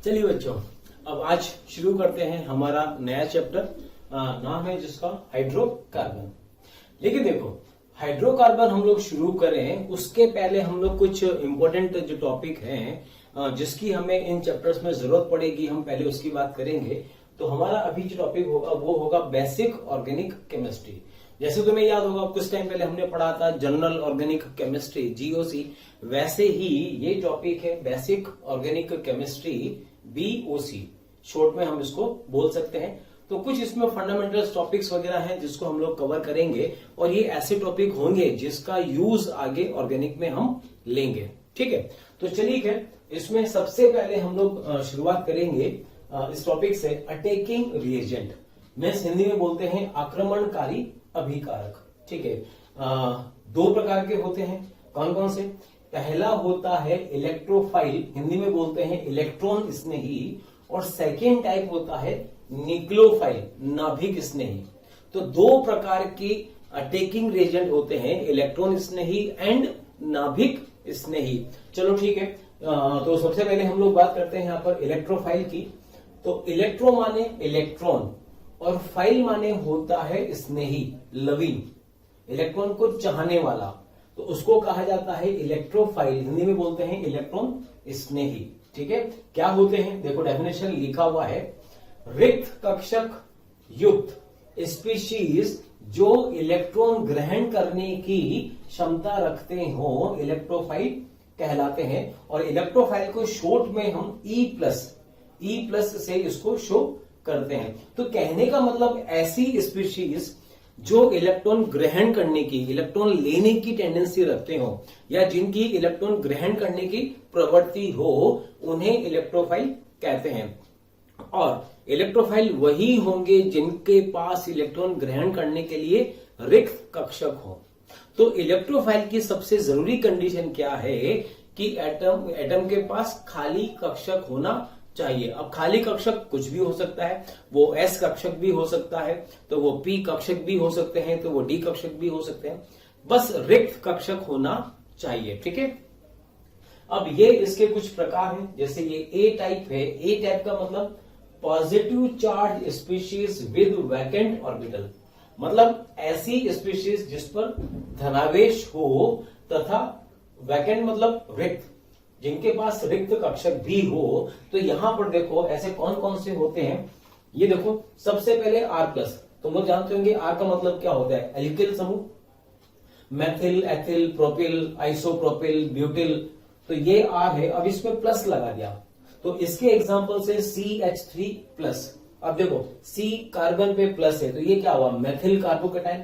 चलिए बच्चों, अब आज शुरू करते हैं हमारा नया चैप्टर। नाम है जिसका हाइड्रोकार्बन। लेकिन देखो, हाइड्रोकार्बन हम लोग शुरू करें उसके पहले हम लोग कुछ इंपॉर्टेंट जो टॉपिक हैं जिसकी हमें इन चैप्टर्स में जरूरत पड़ेगी, हम पहले उसकी बात करेंगे। तो हमारा अभी जो टॉपिक होगा वो होगा बेसिक ऑर्गेनिक केमिस्ट्री। जैसे तुम्हें याद होगा कुछ टाइम पहले हमने पढ़ा था जनरल ऑर्गेनिक केमिस्ट्री जीओसी, वैसे ही ये टॉपिक है basic organic chemistry BOC, short में हम इसको बोल सकते हैं। तो कुछ इसमें फंडामेंटल टॉपिक्स वगैरह हैं जिसको हम लोग कवर करेंगे, और ये ऐसे टॉपिक होंगे जिसका यूज आगे ऑर्गेनिक में हम लेंगे। ठीक है, तो चलिए इसमें सबसे पहले हम लोग शुरुआत करेंगे इस टॉपिक से अटैकिंग रिएजेंट, मीन्स हिंदी में बोलते हैं आक्रमणकारी अभिकारक। ठीक है, दो प्रकार के होते हैं। कौन कौन से? पहला होता है इलेक्ट्रोफाइल, हिंदी में बोलते हैं इलेक्ट्रॉन स्नेही, और सेकेंड टाइप होता है न्यूक्लियोफाइल, नाभिक स्नेही। तो दो प्रकार की अटैकिंग रिएजेंट होते हैं, इलेक्ट्रॉन स्नेही एंड नाभिक स्नेही। चलो ठीक है, तो सबसे पहले हम लोग बात करते हैं यहाँ पर इलेक्ट्रोफाइल की। तो इलेक्ट्रो माने इलेक्ट्रॉन और फाइल माने होता है स्नेही, लविंग, इलेक्ट्रॉन को चाहने वाला, तो उसको कहा जाता है इलेक्ट्रोफाइल, हिंदी में बोलते हैं इलेक्ट्रॉन स्नेही। ठीक है, क्या होते हैं? देखो डेफिनेशन लिखा हुआ है, रिक्त कक्षक युक्त स्पीशीज जो इलेक्ट्रॉन ग्रहण करने की क्षमता रखते हो इलेक्ट्रोफाइल कहलाते हैं। और इलेक्ट्रोफाइल को शॉर्ट में हम ई प्लस से इसको शो करते हैं। तो कहने का मतलब ऐसी स्पीशीज जो इलेक्ट्रॉन ग्रहण करने की, इलेक्ट्रॉन लेने की टेंडेंसी रखते हो, या जिनकी इलेक्ट्रॉन ग्रहण करने की प्रवृत्ति हो, उन्हें इलेक्ट्रोफाइल कहते हैं। और इलेक्ट्रोफाइल वही होंगे जिनके पास इलेक्ट्रॉन ग्रहण करने के लिए रिक्त कक्षक हो। तो इलेक्ट्रोफाइल की सबसे जरूरी कंडीशन क्या है कि एटम के पास खाली कक्षक होना चाहिए। अब खाली कक्षक कुछ भी हो सकता है, वो एस कक्षक भी हो सकता है, तो वो पी कक्षक भी हो सकते हैं, तो वो डी कक्षक भी हो सकते हैं, बस रिक्त कक्षक होना चाहिए। ठीक है, अब ये इसके कुछ प्रकार हैं। जैसे ये ए टाइप है, ए टाइप का मतलब positive charge species with vacant orbital, मतलब ऐसी स्पीशीज जिस पर धनावेश हो तथा वैकेंट मतलब रिक्त, जिनके पास रिक्त कक्षक भी हो। तो यहां पर देखो ऐसे कौन कौन से होते हैं, ये देखो सबसे पहले आर प्लस। तुम लोग जानते होंगे आर का मतलब क्या होता है, एल्किल समूह, Maithil, ethyl, propyl, isopropyl, butyl, तो ये आर है। अब इसमें प्लस लगा दिया, तो इसके एग्जांपल से CH3 प्लस। अब देखो C कार्बन पे प्लस है, तो ये क्या हुआ, मैथिल कार्बोकेटाइन।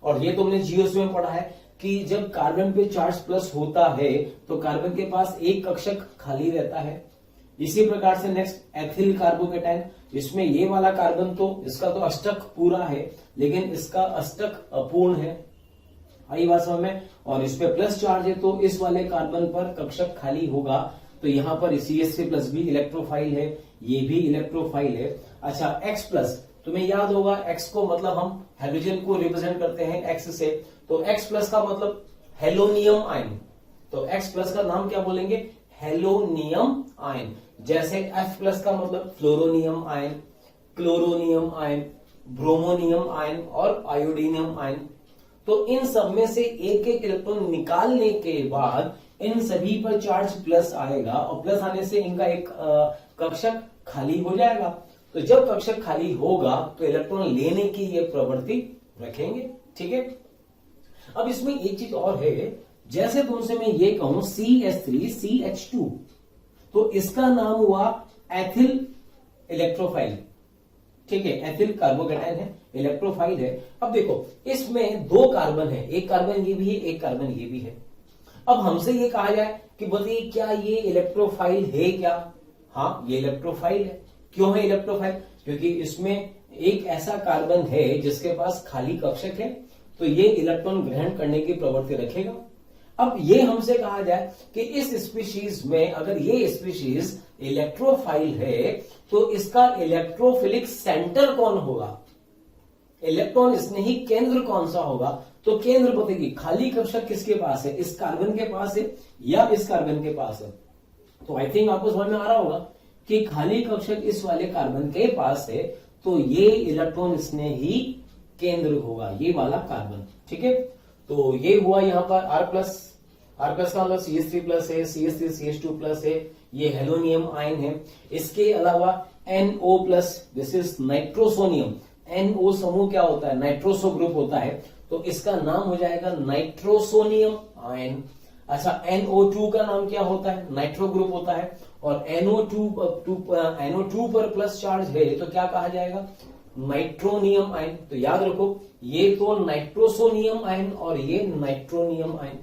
और ये तुमने जीओसी में पढ़ा है कि जब कार्बन पे चार्ज प्लस होता है तो कार्बन के पास एक कक्षक खाली रहता है। इसी प्रकार से नेक्स्ट एथिल कार्बोकेटाइन, इसमें ये वाला कार्बन तो इसका तो अष्टक पूरा है, लेकिन इसका अष्टक अपूर्ण है, आई बात समझ में। और इस पे प्लस चार्ज है, तो इस वाले कार्बन पर कक्षक खाली होगा। तो यहां पर CH3 प्लस भी इलेक्ट्रोफाइल है, ये भी इलेक्ट्रोफाइल है। अच्छा X प्लस, तुम्हें याद होगा X को मतलब हम हाइड्रोजन को रिप्रेजेंट करते हैं X से, तो X प्लस का मतलब हेलोनियम आयन, तो X प्लस का नाम क्या बोलेंगे, हेलोनियम आयन। जैसे F प्लस का मतलब fluoronium ion, chloronium ion, bromonium ion और आयोडीनियम आयन। तो इन सब में से एक एक इलेक्ट्रॉन निकालने के बाद इन सभी पर चार्ज प्लस आएगा, और प्लस आने से इनका एक कक्षक खाली हो जाएगा। तो जब कक्षक खाली होगा तो इलेक्ट्रॉन लेने की ये प्रवृत्ति रखेंगे। ठीक है, अब इसमें एक चीज और है, जैसे तुमसे मैं ये कहूं CH3 CH2, तो इसका नाम हुआ एथिल इलेक्ट्रोफाइल। ठीक है, एथिल कार्बोकेटाइन है, इलेक्ट्रोफाइल है। अब देखो इसमें दो कार्बन है, एक कार्बन ये भी है, एक कार्बन ये भी है। अब हमसे ये कहा जाए कि बताइए क्या ये इलेक्ट्रोफाइल है क्या? हाँ, ये इलेक्ट्रोफाइल है। क्यों है इलेक्ट्रोफाइल? क्योंकि इसमें एक ऐसा कार्बन है जिसके पास खाली कक्षक है, तो ये इलेक्ट्रॉन ग्रहण करने की प्रवृत्ति रखेगा। अब ये हमसे कहा जाए कि इस स्पीशीज में अगर ये स्पीशीज इलेक्ट्रोफाइल है तो इसका इलेक्ट्रोफिलिक सेंटर कौन होगा, इलेक्ट्रॉन स्नेही केंद्र कौन सा होगा? तो केंद्र बताइए खाली कक्षक किसके पास है, इस कार्बन के पास है या इस कार्बन के पास है। तो आई थिंक आपको समझ में आ रहा होगा कि खाली कक्षक इस वाले कार्बन के पास है, तो ये इलेक्ट्रॉन इसमें ही केंद्र होगा, ये वाला कार्बन। ठीक है, तो ये हुआ यहाँ पर R प्लस का मतलब CH3 प्लस है, CH3 CH2 प्लस है, ये हेलोनियम आयन है। इसके अलावा NO plus, this is nitrosonium. NO समूह क्या होता है, नाइट्रोसो ग्रुप होता है, तो इसका नाम हो जाएगा नाइट्रोसोनियम आयन। अच्छा, NO2 का नाम क्या होता है, नाइट्रो ग्रुप होता है, और NO2 पर प्लस चार्ज है तो क्या कहा जाएगा, नाइट्रोनियम आयन। तो याद रखो, ये तो नाइट्रोसोनियम आयन और ये नाइट्रोनियम आयन।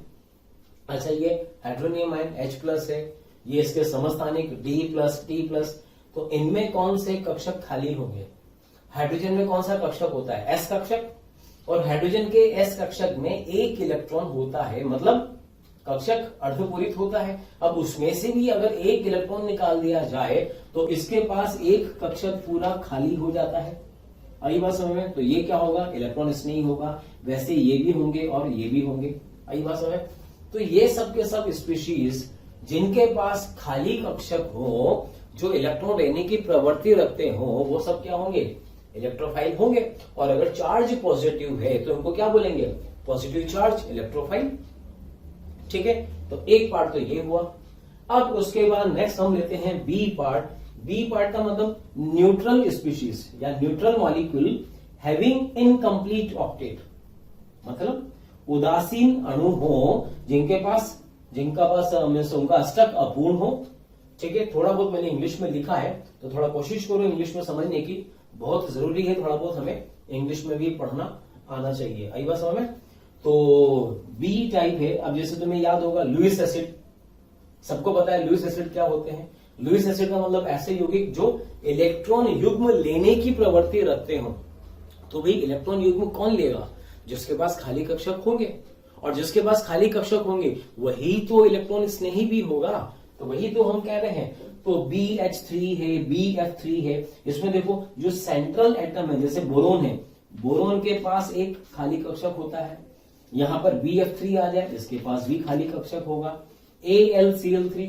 अच्छा, ये हाइड्रोनियम आयन H प्लस है, ये इसके समस्थानिक D प्लस T प्लस। तो इनमें कौन से कक्षक खाली होंगे, हाइड्रोजन में कौन सा कक्षक होता है, S कक्षक, और हाइड्रोजन के S कक्षक में एक इलेक्ट्रॉन होता है, मतलब कक्षक अर्धपूरित होता है। अब उसमें से भी अगर एक इलेक्ट्रॉन निकाल दिया जाए तो इसके पास एक कक्षक पूरा खाली हो जाता है। आई बात समझ में, तो ये क्या होगा, इलेक्ट्रॉन स्नेही होगा। वैसे ये भी होंगे और ये भी होंगे। आई बात समझ में, तो ये सब के सब स्पीशीज जिनके पास खाली कक्षक हो, जो इलेक्ट्रॉन लेने की प्रवृत्ति रखते हो, वो सब क्या होंगे, इलेक्ट्रोफाइल होंगे। और अगर चार्ज पॉजिटिव है तो उनको क्या बोलेंगे, पॉजिटिव चार्ज, इलेक्ट्रोफाइल। ठीक है, तो एक पार्ट तो ये हुआ। अब उसके बाद नेक्स्ट हम लेते हैं बी पार्ट। बी पार्ट का मतलब न्यूट्रल स्पीशीज या neutral molecule having incomplete octet, मतलब उदासीन अणु हो जिनका पास उनका अष्टक अपूर्ण हो। ठीक है, थोड़ा बहुत मैंने इंग्लिश में लिखा है, तो थोड़ा कोशिश करो इंग्लिश में समझने की, बहुत जरूरी है, थोड़ा बहुत हमें इंग्लिश में भी पढ़ना आना चाहिए। आई बात समझ में, तो बी टाइप है। अब जैसे तुम्हें याद होगा लुईस एसिड, सबको पता है लुईस एसिड क्या होते हैं। लुईस एसिड का मतलब ऐसे यौगिक जो इलेक्ट्रॉन युग्म लेने की प्रवृत्ति रखते हो। तो भाई इलेक्ट्रॉन युग्म कौन लेगा, जिसके पास खाली कक्षक होंगे, और जिसके पास खाली कक्षक होंगे वही तो इलेक्ट्रॉन स्नेही भी होगा। तो वही तो हम कह रहे हैं। तो BH3 है, BF3 है, इसमें देखो जो सेंट्रल एटम है, जैसे बोरोन है, बोरोन के पास एक खाली कक्षक होता है। यहां पर BF3 आ जाए, इसके पास भी खाली कक्षक होगा। AlCl3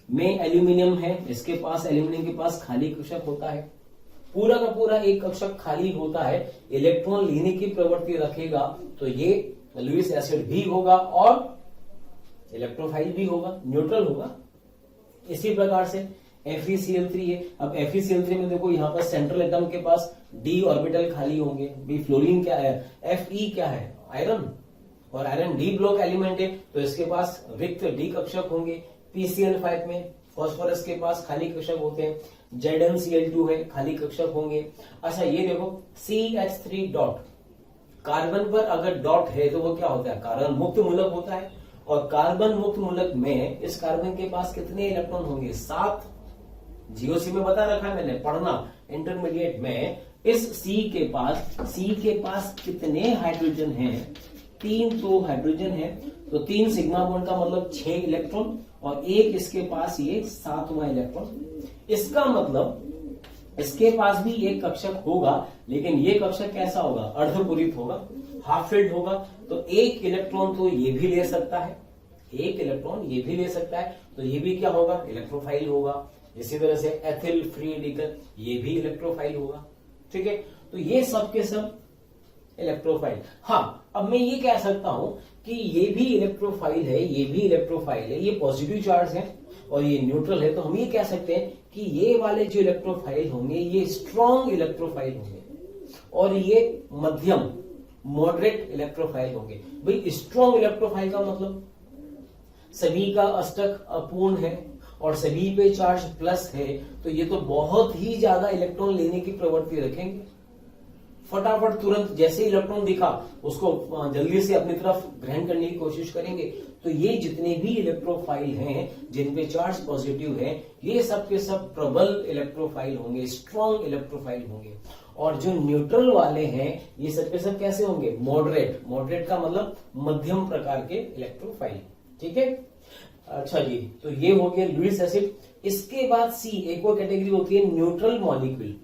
में एल्यूमिनियम है, इसके पास एल्यूमिनियम के पास खाली कक्षक होता है। पूरा का पूरा एक कक्षक खाली होता है, इलेक्ट्रॉन लेने की प्रवृत्ति रखेगा, तो ये लुईस एसिड भी होगा और इलेक्ट्रोफाइल भी होगा, न्यूट्रल होगा। इसी प्रकार से FeCl3 है। अब FeCl3 में देखो यहाँ पर सेंट्रल एटम के पास d ऑर्बिटल खाली होंगे। भी फ्लोरीन क्या है, Fe क्या है, आयरन, और आयरन d ब्लॉक एलिमेंट है, तो इसके पास रिक्त d कक्षक होंगे। PCl5 में फास्फोरस के पास खाली कक्षक होते हैं। ZnCl2 है, खाली कक्षक होंगे। अच्छा, ये देखो CH3 डॉट, कार्बन पर अगर डॉट है तो वो क्या होता है, कार्बन मुक्त मूलक होता है। और कार्बन मुक्त मूलक में इस कार्बन के पास कितने इलेक्ट्रॉन होंगे, 7। जीओसी में बता रखा है मैंने, पढ़ना इंटरमीडिएट में। इस C के पास कितने हाइड्रोजन हैं, 3 तो हाइड्रोजन है, तो 3 सिग्मा बॉन्ड का मतलब 6 इलेक्ट्रॉन, और एक इसके पास ये 7वां इलेक्ट्रॉन। इसका मतलब इसके पास भी एक कक्षक होगा, लेकिन ये कक्षक कैसा होगा, अर्धपूरित होगा, हाफ फिल्ड होगा। तो एक इलेक्ट्रॉन तो ये भी ले सकता है, एक इलेक्ट्रॉन ये भी ले सकता है, तो ये भी क्या होगा, इलेक्ट्रोफाइल होगा। इसी तरह से एथिल फ्री रेडिकल, ये भी इलेक्ट्रोफाइल होगा। ठीक है, तो ये सब के सब इलेक्ट्रोफाइल। हाँ, अब मैं ये कह सकता हूं कि ये भी इलेक्ट्रोफाइल है, ये भी इलेक्ट्रोफाइल है, ये पॉजिटिव चार्ज है और ये न्यूट्रल है। तो हम ये कह सकते हैं कि ये वाले जो इलेक्ट्रोफाइल होंगे ये स्ट्रॉन्ग इलेक्ट्रोफाइल होंगे, और ये मध्यम मॉडरेट इलेक्ट्रोफाइल होंगे। भाई स्ट्रॉन्ग इलेक्ट्रोफाइल का मतलब सभी का अष्टक अपूर्ण है और सभी पे चार्ज प्लस है, तो ये तो बहुत ही ज्यादा इलेक्ट्रॉन लेने की प्रवृत्ति रखेंगे। फटाफट तुरंत जैसे इलेक्ट्रॉन दिखा उसको जल्दी से अपनी तरफ ग्रहण करने की कोशिश करेंगे। तो ये जितने भी इलेक्ट्रोफाइल हैं जिन पे चार्ज पॉजिटिव है, ये सब के सब प्रबल इलेक्ट्रोफाइल होंगे, स्ट्रॉन्ग इलेक्ट्रोफाइल होंगे। और जो न्यूट्रल वाले हैं ये सब के सब कैसे होंगे, मॉडरेट। मॉडरेट का मतलब मध्यम प्रकार के इलेक्ट्रोफाइल। ठीक है, अच्छा जी, तो ये हो गया लुईस एसिड। इसके बाद सी, एक और कैटेगरी होती है न्यूट्रल मॉलिक्यूल।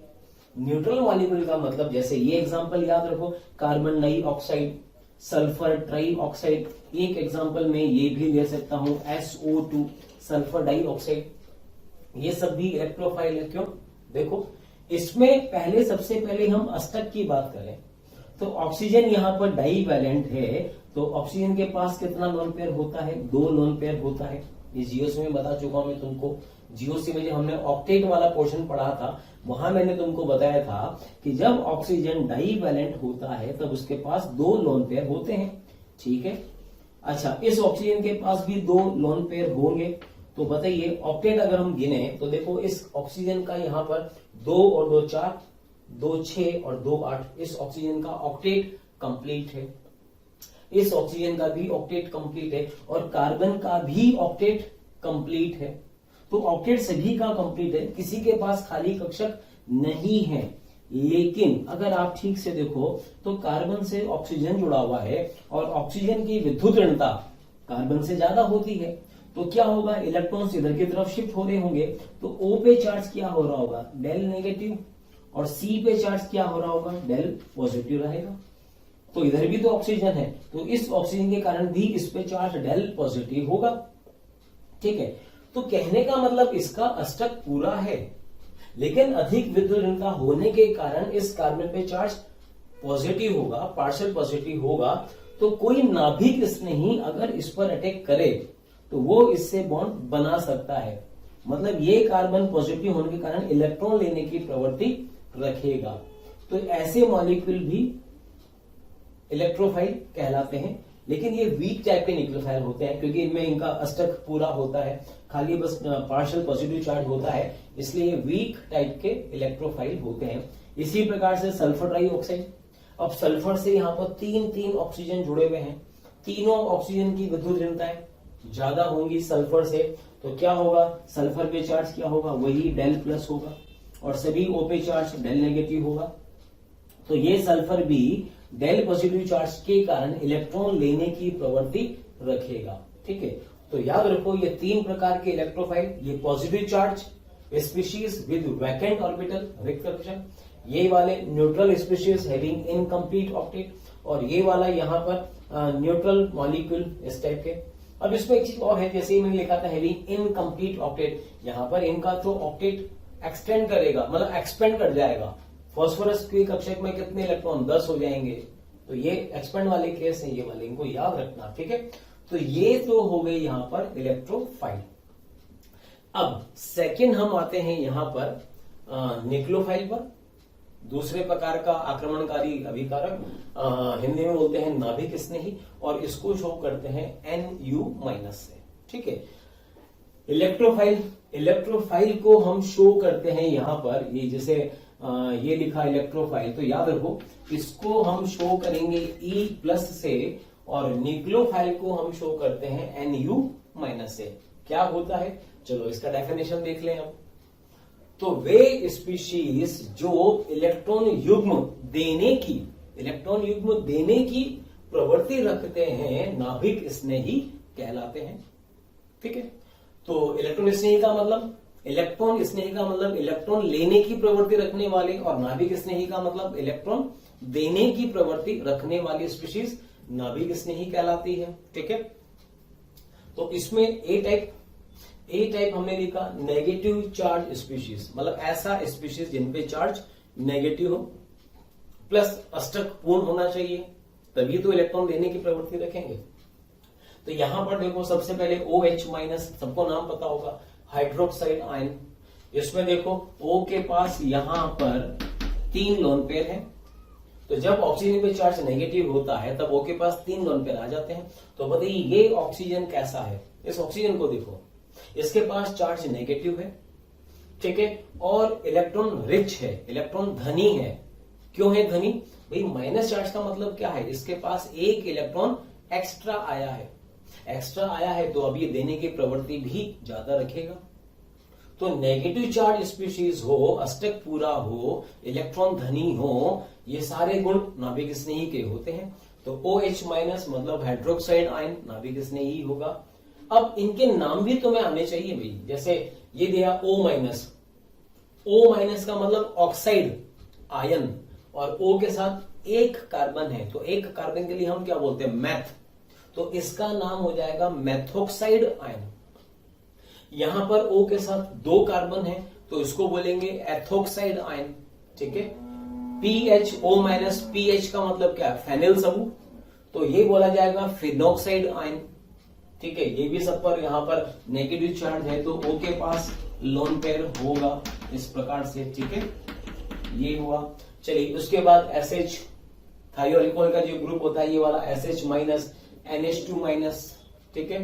न्यूट्रल मॉलिक्यूल का मतलब जैसे ये एग्जांपल याद रखो, कार्बन डाइऑक्साइड, सल्फर ट्राइऑक्साइड, एक एग्जांपल में ये भी ले सकता हूं SO2 सल्फर डाइऑक्साइड, ये सब भी इलेक्ट्रोफाइल है। क्यों? देखो इसमें पहले सबसे पहले हम अष्टक की बात करें तो ऑक्सीजन यहां पर डाइवैलेंट है, तो ऑक्सीजन के पास कितना लोन पेयर होता है? 2 लोन पेयर होता है। ये जीओसी में बता चुका हूं मैं तुमको। जीओसी में जब हमने ऑक्टेट वाला पोर्शन पढ़ा था वहां मैंने तुमको बताया था कि जब ऑक्सीजन डाइवैलेंट होता है तब उसके पास 2 लोन पेयर होते हैं। ठीक है, अच्छा इस ऑक्सीजन के पास भी 2 लोन पेयर होंगे। तो बताइए ऑक्टेट अगर हम गिने तो देखो इस ऑक्सीजन का यहाँ पर 2 और 2 4, 2 6 और 2 8, इस ऑक्सीजन का ऑक्टेट कंप्लीट है। इस ऑक्सीजन का भी ऑक्टेट कंप्लीट है और कार्बन का भी ऑक्टेट कंप्लीट है। तो ऑक्टेट सभी का कंप्लीट है, किसी के पास खाली कक्षक नहीं है। लेकिन अगर आप ठीक से देखो तो कार्बन से ऑक्सीजन जुड़ा हुआ है और ऑक्सीजन की विद्युत ऋणता कार्बन से ज्यादा होती है, तो क्या होगा? इलेक्ट्रॉन्स इधर की तरफ शिफ्ट हो रहे होंगे, तो O पे चार्ज क्या हो रहा होगा? डेल नेगेटिव, और C पे चार्ज क्या हो रहा होगा? डेल पॉजिटिव रहेगा। तो इधर भी तो ऑक्सीजन है, तो इस ऑक्सीजन के कारण भी इस पे चार्ज डेल पॉजिटिव होगा। ठीक है, तो कहने का मतलब इसका अष्टक पूरा है, लेकिन अधिक विद्युत ऋणता होने के कारण इस कार्बन पे चार्ज पॉजिटिव होगा, पार्शियल पॉजिटिव होगा। तो कोई नाभिक स्नेही अगर इस पर अटैक करे तो वो इससे बॉन्ड बना सकता है। मतलब ये कार्बन पॉजिटिव होने के कारण इलेक्ट्रॉन लेने की प्रवृत्ति रखेगा। तो ऐसे मॉलिक्यूल भी इलेक्ट्रोफाइल कहलाते हैं, लेकिन ये वीक टाइप के न्यूक्लियोफाइल होते हैं क्योंकि इनमें इनका अष्टक पूरा होता है, खाली बस पार्शियल पॉजिटिव चार्ज होता है, इसलिए ये वीक टाइप के इलेक्ट्रोफाइल होते हैं। इसी प्रकार से सल्फर डाइऑक्साइड, अब सल्फर से यहाँ पर 3 ऑक्सीजन जुड़े हुए हैं, तीनों ऑक्सीजन की विद्युत ऋणताएं ज्यादा होंगी सल्फर से, तो क्या होगा? सल्फर पे चार्ज क्या होगा? वही डेल प्लस होगा, और सभी O पे चार्ज डेल नेगेटिव होगा। तो ये सल्फर भी डेल पॉजिटिव चार्ज के कारण इलेक्ट्रॉन लेने की प्रवृत्ति रखेगा। ठीक है, तो याद रखो ये 3 प्रकार के इलेक्ट्रोफाइल, ये positive charge species with vacant orbital रिक्त कक्षक, ये वाले neutral species having incomplete octet, और ये वाला यहाँ पर न्यूट्रल मॉलिक्यूल इस टाइप के। अब इसमें एक चीज और है, जैसे ही मैंने लिखा था हैविंग इनकम्प्लीट ऑक्टेट, यहाँ पर इनका तो ऑक्टेट एक्सटेंड करेगा, मतलब एक्सपेंड कर जाएगा। फास्फोरस के कक्षक में कितने इलेक्ट्रॉन? 10 हो जाएंगे, तो ये एक्सपेंड वाले केस है, ये वाले इनको याद रखना। ठीक है, तो ये तो हो गए यहाँ पर इलेक्ट्रोफाइल। अब सेकंड हम आते हैं यहाँ पर न्यूक्लियोफाइल पर, दूसरे प्रकार का आक्रमणकारी अभिकारक, हिंदी में बोलते हैं नाभिक स्नेही, और इसको शो करते हैं Nu- से। ठीक है, इलेक्ट्रोफाइल को हम शो करते हैं यहाँ पर, ये जैसे ये लिखा इलेक्ट्रोफाइल, तो याद रखो इसको हम शो करेंगे E+ से, और न्यूक्लियोफाइल को हम शो करते हैं Nu- से। क्या होता है? चलो इसका डेफिनेशन देख लें अब। तो वे स्पीशीज जो इलेक्ट्रॉन युग्म देने की प्रवृत्ति रखते हैं नाभिक स्नेही कहलाते हैं। ठीक है, तो इलेक्ट्रॉन स्नेही का मतलब इलेक्ट्रॉन लेने की प्रवृत्ति रखने वाले, और नाभिक स्नेही का मतलब इलेक्ट्रॉन देने की प्रवृत्ति रखने वाली स्पीशीज नाभिक स्नेही कहलाती है। ठीक है, तो इसमें ए टाइप हमने लिखा नेगेटिव चार्ज स्पीशीज, मतलब ऐसा स्पीशीज जिनपे चार्ज नेगेटिव हो, प्लस अष्टक पूर्ण होना चाहिए, तभी तो इलेक्ट्रॉन देने की प्रवृत्ति रखेंगे। तो यहां पर देखो सबसे पहले OH-, सबको नाम पता होगा, हाइड्रोक्साइड आयन। इसमें देखो O के पास यहां पर 3 लोन पेयर है, तो जब ऑक्सीजन पे चार्ज नेगेटिव होता है तब O के पास 3 लोन पेयर आ जाते हैं। तो बताइए ये ऑक्सीजन कैसा है? इस ऑक्सीजन को देखो, इसके पास चार्ज नेगेटिव है, ठीक है, और इलेक्ट्रॉन रिच है, इलेक्ट्रॉन धनी है। क्यों है धनी? भाई माइनस चार्ज का मतलब क्या है? इसके पास 1 इलेक्ट्रॉन एक्स्ट्रा आया है, तो अब ये देने की प्रवृत्ति भी ज्यादा रखेगा। तो नेगेटिव चार्ज स्पीशीज हो, अष्टक पूरा हो, इलेक्ट्रॉन धनी हो, ये सारे गुण नाभिक स्नेही के होते हैं। तो OH- मतलब हाइड्रोक्साइड आयन नाभिक स्नेही होगा। अब इनके नाम भी तुम्हें आने चाहिए भाई, जैसे ये दिया O- का मतलब ऑक्साइड आयन, और O के साथ एक कार्बन है, तो एक कार्बन के लिए हम क्या बोलते हैं, मैथ, तो इसका नाम हो जाएगा मेथोक्साइड आयन। यहां पर O के साथ 2 कार्बन है तो इसको बोलेंगे एथोक्साइड आयन, ठीक है। PHO माइनस PH का मतलब क्या है, फेनिल समूह, तो ये बोला जाएगा फिनोक्साइड आयन, ठीक है। ये भी सब पर यहां पर नेगेटिव चार्ज है तो O के पास लोन पेयर होगा इस प्रकार से, ठीक है। ये हुआ। चलिए उसके बाद SH, थायोअल्कोहल का जो ग्रुप होता है ये वाला SH माइनस NH2 माइनस, ठीक है।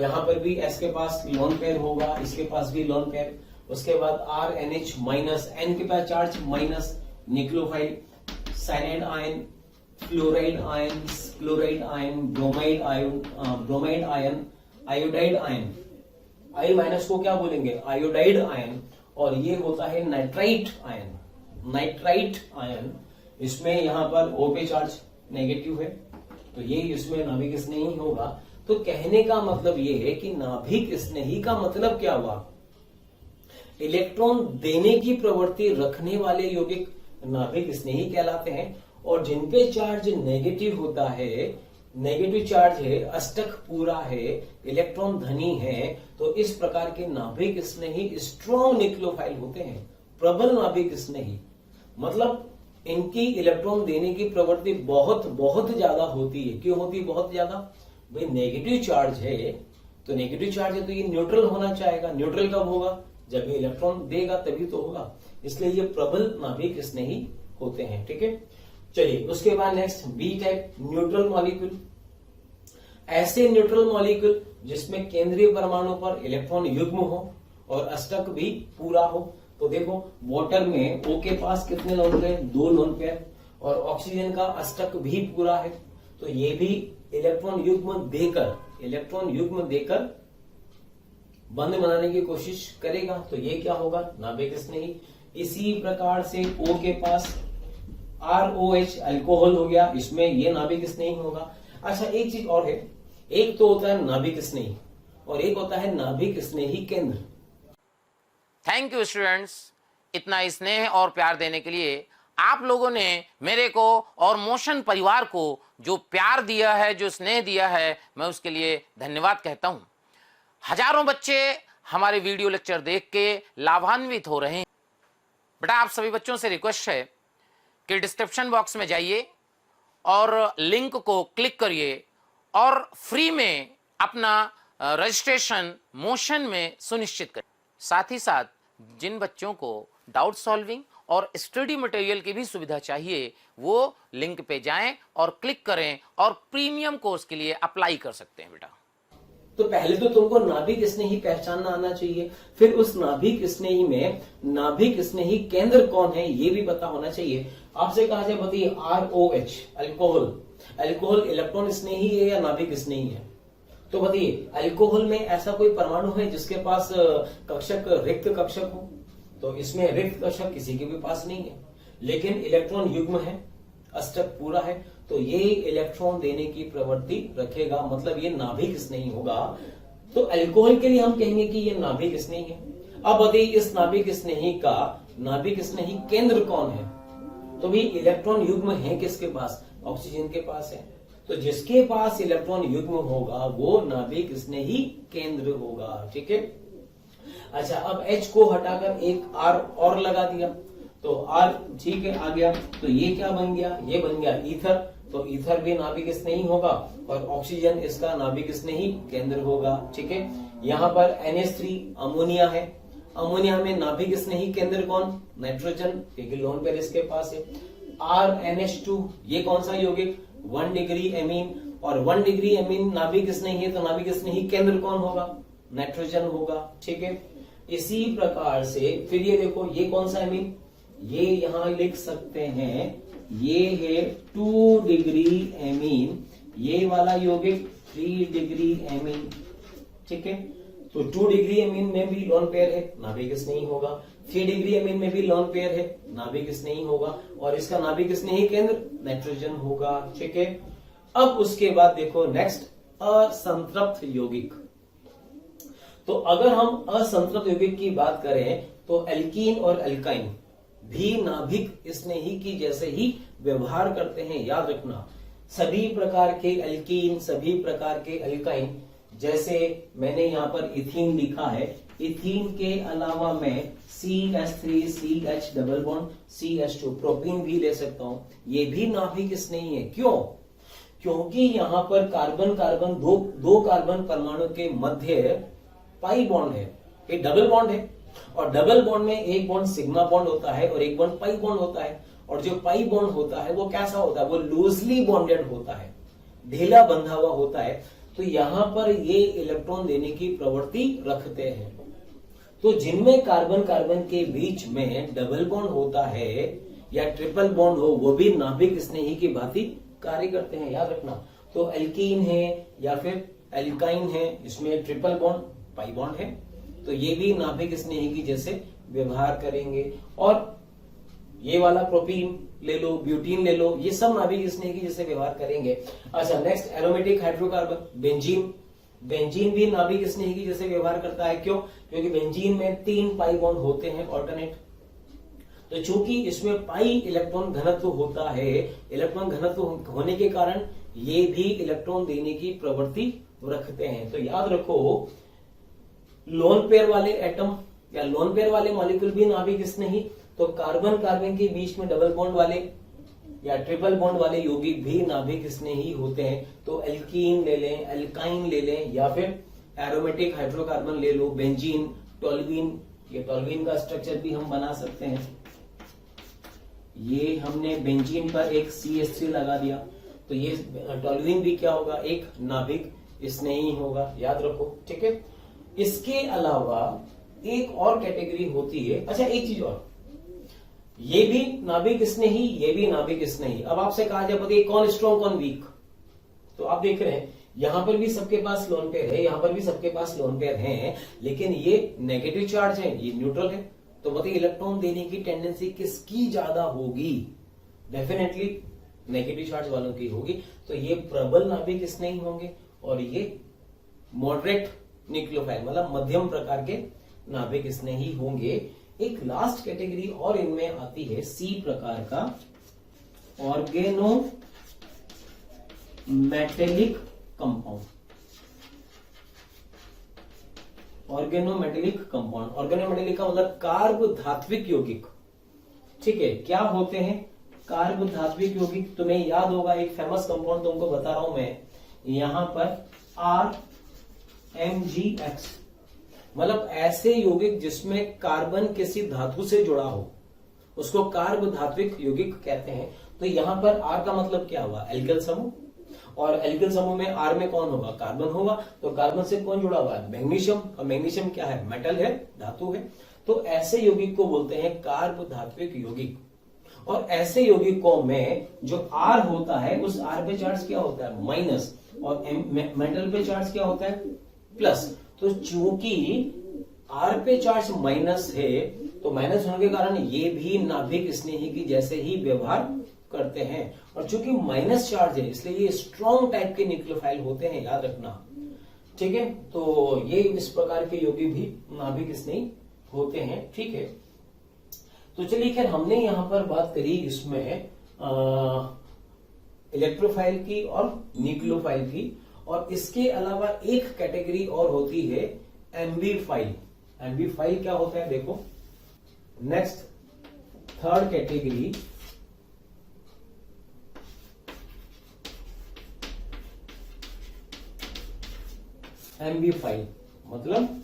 यहां पर भी S के पास लोन पेयर होगा, इसके पास भी लोन पेयर। उसके बाद RNH माइनस, N के पास charge minus, nucleophile, cyanide ion, fluoride ion, chloride ion, bromide ion, iodide ion. I minus को क्या बोलेंगे, आयोडाइड आयन। और ये होता है नाइट्राइट आयन, नाइट्राइट आयन। इसमें यहां पर O पे चार्ज नेगेटिव है तो ये इसमें नाभिक स्नेही होगा। तो कहने का मतलब ये है कि नाभिक स्नेही का मतलब क्या हुआ, इलेक्ट्रॉन देने की प्रवृत्ति रखने वाले यौगिक नाभिक स्नेही कहलाते हैं। और जिनपे चार्ज नेगेटिव होता है, नेगेटिव चार्ज है, अष्टक पूरा है, इलेक्ट्रॉन धनी है, तो इस प्रकार के नाभिक स्नेही स्ट्रॉन्ग न्यूक्लियोफाइल होते हैं, प्रबल नाभिक स्नेही। मतलब इनकी इलेक्ट्रॉन देने की प्रवृत्ति बहुत बहुत ज्यादा होती है। क्यों होती है बहुत ज्यादा, भाई नेगेटिव चार्ज है तो नेगेटिव चार्ज है तो ये न्यूट्रल होना चाहेगा। न्यूट्रल कब होगा, जब ये इलेक्ट्रॉन देगा तभी तो होगा, इसलिए ये प्रबल नाभिक स्नेही होते हैं, ठीक है। चलिए उसके बाद next B type neutral molecule. ऐसे न्यूट्रल मॉलिक्यूल जिसमें केंद्रीय परमाणु पर इलेक्ट्रॉन युग्म हो और अष्टक भी पूरा हो। तो देखो वाटर में O के पास कितने लोन पेयर, 2 लोन पेयर, और ऑक्सीजन का अष्टक भी पूरा है तो ये भी इलेक्ट्रॉन युग्म देकर बंध बनाने की कोशिश करेगा, तो ये क्या होगा, नाभिक स्नेही। इसी प्रकार से O के पास ROH अल्कोहल हो गया, इसमें ये नाभिक स्नेही होगा। अच्छा एक चीज और है, एक तो होता है नाभिक स्नेही और एक होता है नाभिक स्नेही केंद्र। थैंक यू स्टूडेंट्स, इतना स्नेह और प्यार देने के लिए। आप लोगों ने मेरे को और मोशन परिवार को जो प्यार दिया है, जो स्नेह दिया है, मैं उसके लिए धन्यवाद कहता हूं। हजारों बच्चे हमारे वीडियो लेक्चर देख के लाभान्वित हो रहे हैं। बेटा आप सभी बच्चों से रिक्वेस्ट है कि डिस्क्रिप्शन बॉक्स में जाइए और लिंक को क्लिक करिए और फ्री में अपना रजिस्ट्रेशन मोशन में सुनिश्चित करें। साथ ही साथ जिन बच्चों को डाउट सॉल्विंग और स्टडी मटेरियल की भी सुविधा चाहिए वो लिंक पे जाएं और क्लिक करें और प्रीमियम कोर्स के लिए अप्लाई कर सकते हैं। बेटा तो पहले तो तुमको नाभिक स्नेही पहचानना आना चाहिए, फिर उस नाभिक स्नेही में नाभिक स्नेही केंद्र कौन है ये भी पता होना चाहिए। आपसे कहा जाए बताइए ROH अल्कोहल इलेक्ट्रॉन स्नेही है या नाभिक स्नेही है, तो बताइए अल्कोहल में ऐसा कोई परमाणु है जिसके पास कक्षक रिक्त कक्षक हो, तो इसमें रिक्त कक्षक किसी के भी पास नहीं है, लेकिन इलेक्ट्रॉन युग्म है, अष्टक पूरा है, तो ये इलेक्ट्रॉन देने की प्रवृत्ति रखेगा, मतलब ये नाभिक स्नेही होगा। तो अल्कोहल के लिए हम कहेंगे कि ये नाभिक स्नेही है। अब बताइए इस नाभिक स्नेही केंद्र कौन है, तो भी इलेक्ट्रॉन युग्म है किसके पास, ऑक्सीजन के पास है, तो जिसके पास इलेक्ट्रॉन युग्म होगा वो नाभिक स्नेही केंद्र होगा, ठीक है। अच्छा अब H को हटाकर एक R और लगा दिया तो R ठीक है आ गया, तो ये क्या बन गया, ये बन गया ईथर, तो ईथर भी नाभिक स्नेही होगा और ऑक्सीजन इसका नाभिक स्नेही केंद्र होगा, ठीक है। यहाँ पर NH3 अमोनिया है, अमोनिया में नाभिक स्नेही केंद्र कौन, नाइट्रोजन, क्योंकि लोन पेयर इसके पास है। RNH2 ये कौन सा यौगिक, 1 डिग्री एमीन, और 1 डिग्री एमीन नाभिक स्नेही है तो नाभिक स्नेही केंद्र कौन होगा, नाइट्रोजन होगा, ठीक है। इसी प्रकार से फिर ये देखो ये कौन सा एमीन, ये यहां लिख सकते हैं, ये है 2 डिग्री एमीन, ये वाला यौगिक 3 डिग्री एमीन, ठीक है। तो 2 डिग्री एमीन में भी लोन पेयर है, नाभिक स्नेही होगा, 3 डिग्री एमीन में भी लोन पेयर है, नाभिक स्नेही होगा, और इसका नाभिक स्नेही केंद्र नाइट्रोजन होगा, ठीक है। अब उसके बाद देखो नेक्स्ट असंतृप्त यौगिक। तो अगर हम असंतृप्त यौगिक की बात करें तो एल्कीन और एल्काइन भी नाभिक स्नेही की जैसे ही व्यवहार करते हैं। याद रखना, सभी प्रकार के एल्कीन, सभी प्रकार के अल्काइन, जैसे मैंने यहाँ पर इथीन लिखा है, इथीन के अलावा मैं CH3 CH double bond CH2 propene भी ले सकता हूं। ये भी नाभिक स्नेही है। क्यों? क्योंकि यहाँ पर कार्बन कार्बन दो कार्बन परमाणु के मध्य पाई बॉन्ड है, ये डबल बॉन्ड है, और डबल बॉन्ड में एक बॉन्ड सिग्मा बॉन्ड होता है और एक बॉन्ड पाई बॉन्ड होता है। और जो पाई बॉन्ड होता है वो कैसा होता है? वो लूजली बॉन्डेड होता है, ढीला बंधा हुआ होता है। तो यहां पर ये इलेक्ट्रॉन देने की प्रवृत्ति रखते हैं। तो जिनमें कार्बन कार्बन के बीच में डबल बॉन्ड होता है या ट्रिपल बॉन्ड हो, वो भी नाभिक स्नेही की भांति कार्य करते हैं। याद रखना, तो एल्कीन है या फिर एल्काइन है, इसमें ट्रिपल बॉन्ड पाई बॉन्ड है, तो ये भी नाभिक स्नेही की जैसे व्यवहार करेंगे। और ये वाला प्रोपीन ले लो, ब्यूटीन ले लो, ये सब नाभिक स्नेही की जैसे व्यवहार करेंगे। अच्छा, next aromatic hydrocarbon benzene. Benzene भी नाभिक स्नेही की जैसे व्यवहार करता है। क्यों? क्योंकि बेंजीन में 3 पाई बॉन्ड होते हैं ऑल्टरनेट। तो चूंकि इसमें पाई इलेक्ट्रॉन घनत्व होता है, इलेक्ट्रॉन घनत्व होने के कारण ये भी इलेक्ट्रॉन देने की प्रवृत्ति रखते हैं। तो याद रखो, लोन पेयर वाले एटम या लोन पेयर वाले मॉलिक्यूल भी नाभिक स्नेही, तो कार्बन कार्बन के बीच में डबल बॉन्ड वाले या ट्रिपल बॉन्ड वाले यौगिक भी नाभिक स्नेही होते हैं। तो एल्कीन ले लें, एल्काइन ले लें, या फिर एरोमेटिक हाइड्रोकार्बन ले लो, बेंजीन, टोल्यूइन। ये टोल्यूइन का स्ट्रक्चर भी हम बना सकते हैं। ये हमने बेंजीन पर एक CH3 लगा दिया, तो ये टोल्यूइन भी क्या होगा? एक नाभिक स्नेही होगा। याद रखो, ठीक है। इसके अलावा एक और कैटेगरी होती है। अच्छा, एक चीज और, ये भी नाभिक स्नेही, ये भी नाभिक स्नेही। अब आपसे कहा जाए बताइए कौन स्ट्रॉन्ग कौन वीक? तो आप देख रहे हैं यहां पर भी सबके पास लोन पेयर है, यहां पर भी सबके पास लोन पेयर है, लेकिन ये नेगेटिव चार्ज है, ये न्यूट्रल है। तो बताइए इलेक्ट्रॉन देने की टेंडेंसी किसकी ज्यादा होगी? डेफिनेटली नेगेटिव चार्ज वालों की होगी। तो ये प्रबल नाभिक स्नेही होंगे और ये मॉडरेट न्यूक्लियोफाइल मतलब मध्यम प्रकार के नाभिक स्नेही होंगे। एक लास्ट कैटेगरी और इनमें आती है C प्रकार का organo metallic compound. Organometallic compound, organometallic का मतलब कार्ब धात्विक यौगिक। ठीक है, क्या होते हैं कार्ब धात्विक यौगिक? तुम्हें याद होगा एक फेमस कंपाउंड तुमको बता रहा हूं मैं, यहां पर RMgX, मतलब ऐसे यौगिक जिसमें कार्बन किसी धातु से जुड़ा हो, उसको कार्ब धात्विक यौगिक कहते हैं। तो यहां पर R का मतलब क्या हुआ? एल्किल समूह, और एल्किल समूह में R में कौन होगा? कार्बन होगा। तो कार्बन से कौन जुड़ा हुआ है? मैग्नीशियम, और मैग्नीशियम क्या है? मेटल है, धातु है। तो ऐसे यौगिक को बोलते हैं कार्ब धात्विक यौगिक। और ऐसे यौगिकों में जो R होता है उस R पे चार्ज क्या होता है? माइनस, और मेटल पे चार्ज क्या होता है? प्लस। तो चूंकि R पे चार्ज माइनस है, तो माइनस होने के कारण ये भी नाभिक स्नेही की जैसे ही व्यवहार करते हैं। और चूंकि माइनस चार्ज है इसलिए ये स्ट्रॉन्ग टाइप के न्यूक्लियोफाइल होते हैं, याद रखना। ठीक है, तो ये इस प्रकार के यौगिक भी नाभिक स्नेही होते हैं। ठीक है, तो चलिए खैर हमने यहां पर बात करी इसमें इलेक्ट्रोफाइल की और न्यूक्लियोफाइल की, और इसके अलावा एक कैटेगरी और होती है एम्बीफाइल। एम्बीफाइल क्या होता है? देखो, नेक्स्ट थर्ड कैटेगरी एम्बीफाइल मतलब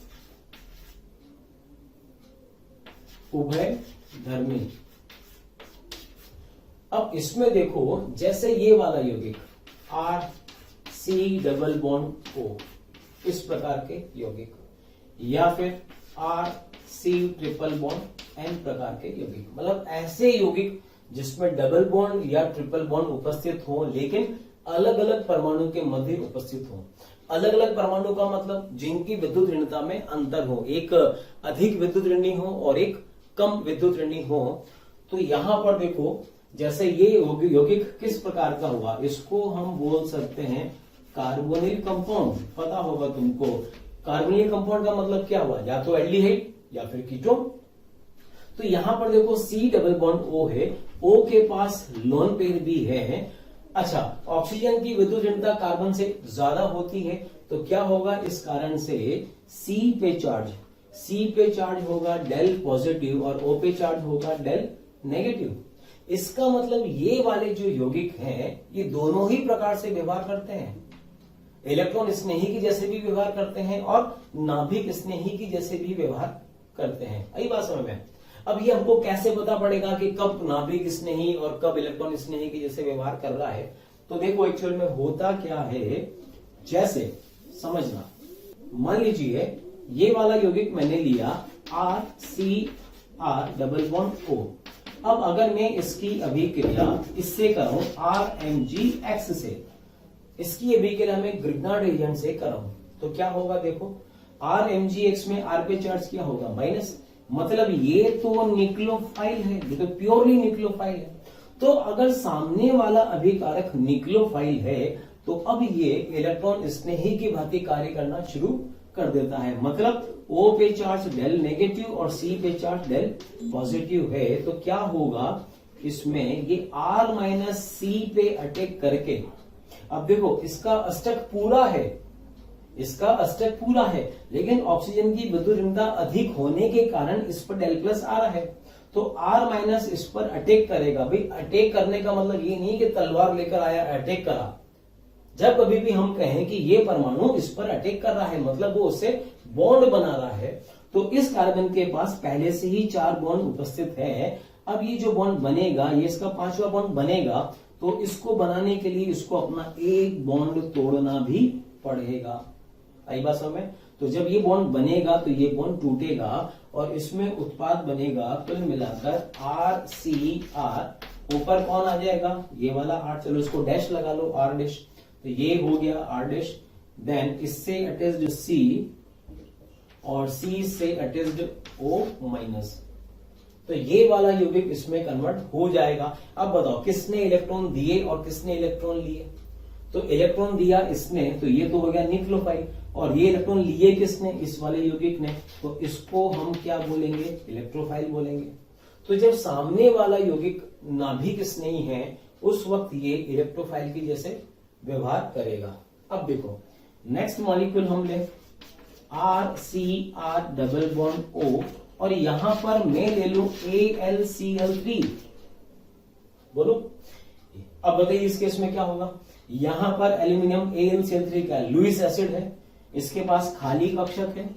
उभयधर्मी। अब इसमें देखो, जैसे ये वाला यौगिक RC डबल बॉन्ड O, इस प्रकार के यौगिक, या फिर RC ट्रिपल बॉन्ड N प्रकार के यौगिक, मतलब ऐसे यौगिक जिसमें डबल बॉन्ड या ट्रिपल बॉन्ड उपस्थित हो लेकिन अलग अलग परमाणु के मध्य उपस्थित हो। अलग अलग परमाणु का मतलब जिनकी विद्युत ऋणता में अंतर हो, एक अधिक विद्युत ऋणी हो और एक कम विद्युत ऋणी हो। तो यहां पर देखो, जैसे ये यौगिक किस प्रकार का हुआ, इसको हम बोल सकते हैं कार्बोनिल कंपाउंड। पता होगा तुमको कार्बोनिल कंपाउंड का मतलब क्या हुआ? या तो एल्डिहाइड या फिर कीटोन। तो यहां पर देखो C डबल बॉन्ड O है O के पास लोन पेयर भी है। अच्छा, ऑक्सीजन की विद्युत ऋणता कार्बन से ज्यादा होती है, तो क्या होगा, इस कारण से C पे चार्ज होगा डेल पॉजिटिव और O पे चार्ज होगा डेल नेगेटिव। इसका मतलब ये वाले जो यौगिक हैं ये दोनों ही प्रकार से व्यवहार करते हैं। इलेक्ट्रॉन स्नेही की जैसे भी व्यवहार करते हैं और नाभिक स्नेही की जैसे भी व्यवहार करते हैं। यही बात समझ में। अब ये हमको कैसे पता पड़ेगा कि कब नाभिक स्नेही और कब इलेक्ट्रॉन स्नेही की जैसे व्यवहार कर रहा है? तो देखो एक्चुअल में होता क्या है, जैसे समझना, मान लीजिए ये वाला यौगिक मैंने लिया RCr डबल बॉन्ड O। अब अगर मैं इसकी अभिक्रिया इससे करूं RMgX से, इसकी अभिक्रिया में ग्रिग्नार्ड एजेंट से करूं, तो क्या होगा, देखो RMgX में R पे चार्ज क्या होगा, माइनस। मतलब ये तो न्यूक्लियोफाइल है, ये तो प्योरली न्यूक्लियोफाइल है। तो अगर सामने वाला अभिकारक न्यूक्लियोफाइल है तो अब ये इलेक्ट्रॉन स्नेही की भांति कार्य करना शुरू कर देता है। मतलब O पे चार्ज डेल नेगेटिव और C पे चार्ज डेल पॉजिटिव है, तो क्या होगा, इसमें ये R माइनस C पे अटैक करके, अब देखो इसका अष्टक पूरा है, लेकिन ऑक्सीजन की विद्युत ऋणता अधिक होने के कारण इस पर डेल प्लस आ रहा है, तो R माइनस इस पर अटैक करेगा। भाई अटैक करने का मतलब ये नहीं कि तलवार लेकर आया अटैक करा। जब कभी भी हम कहें कि ये परमाणु इस पर अटैक कर रहा है, मतलब वो उससे बॉन्ड बना रहा है। तो इस कार्बन के पास पहले से ही 4 बॉन्ड उपस्थित है। अब ये जो बॉन्ड बनेगा, ये इसका 5वां बॉन्ड बनेगा, तो इसको बनाने के लिए इसको अपना एक बॉन्ड तोड़ना भी पड़ेगा। आई बात समझ में? तो जब ये बॉन्ड बनेगा तो ये बॉन्ड टूटेगा और इसमें उत्पाद बनेगा कुल मिलाकर RCr। ऊपर कौन आ जाएगा, ये वाला R, चलो इसको डैश लगा लो, R डैश, तो ये हो गया R डैश। देन इससे अटैच्ड C और C से अटैच्ड O माइनस, तो ये वाला यौगिक इसमें कन्वर्ट हो जाएगा। अब बताओ किसने इलेक्ट्रॉन दिए और किसने इलेक्ट्रॉन लिए? तो इलेक्ट्रॉन दिया इसने, तो ये तो हो गया न्यूक्लियोफाइल, और ये इलेक्ट्रॉन लिए किसने, इस वाले यौगिक ने, तो इसको हम क्या बोलेंगे, इलेक्ट्रोफाइल बोलेंगे। तो जब सामने वाला यौगिक नाभिक स्नेही है उस वक्त ये इलेक्ट्रोफाइल की जैसे व्यवहार करेगा। अब देखो नेक्स्ट मॉलिक्यूल हम ले RCr डबल बॉन्ड O, और यहां पर मैं ले लू AlCl3। बोलो अब बताइए इस केस में क्या होगा। यहां पर एल्यूमिनियम AlCl3 का लुईस एसिड है, इसके पास खाली कक्षक है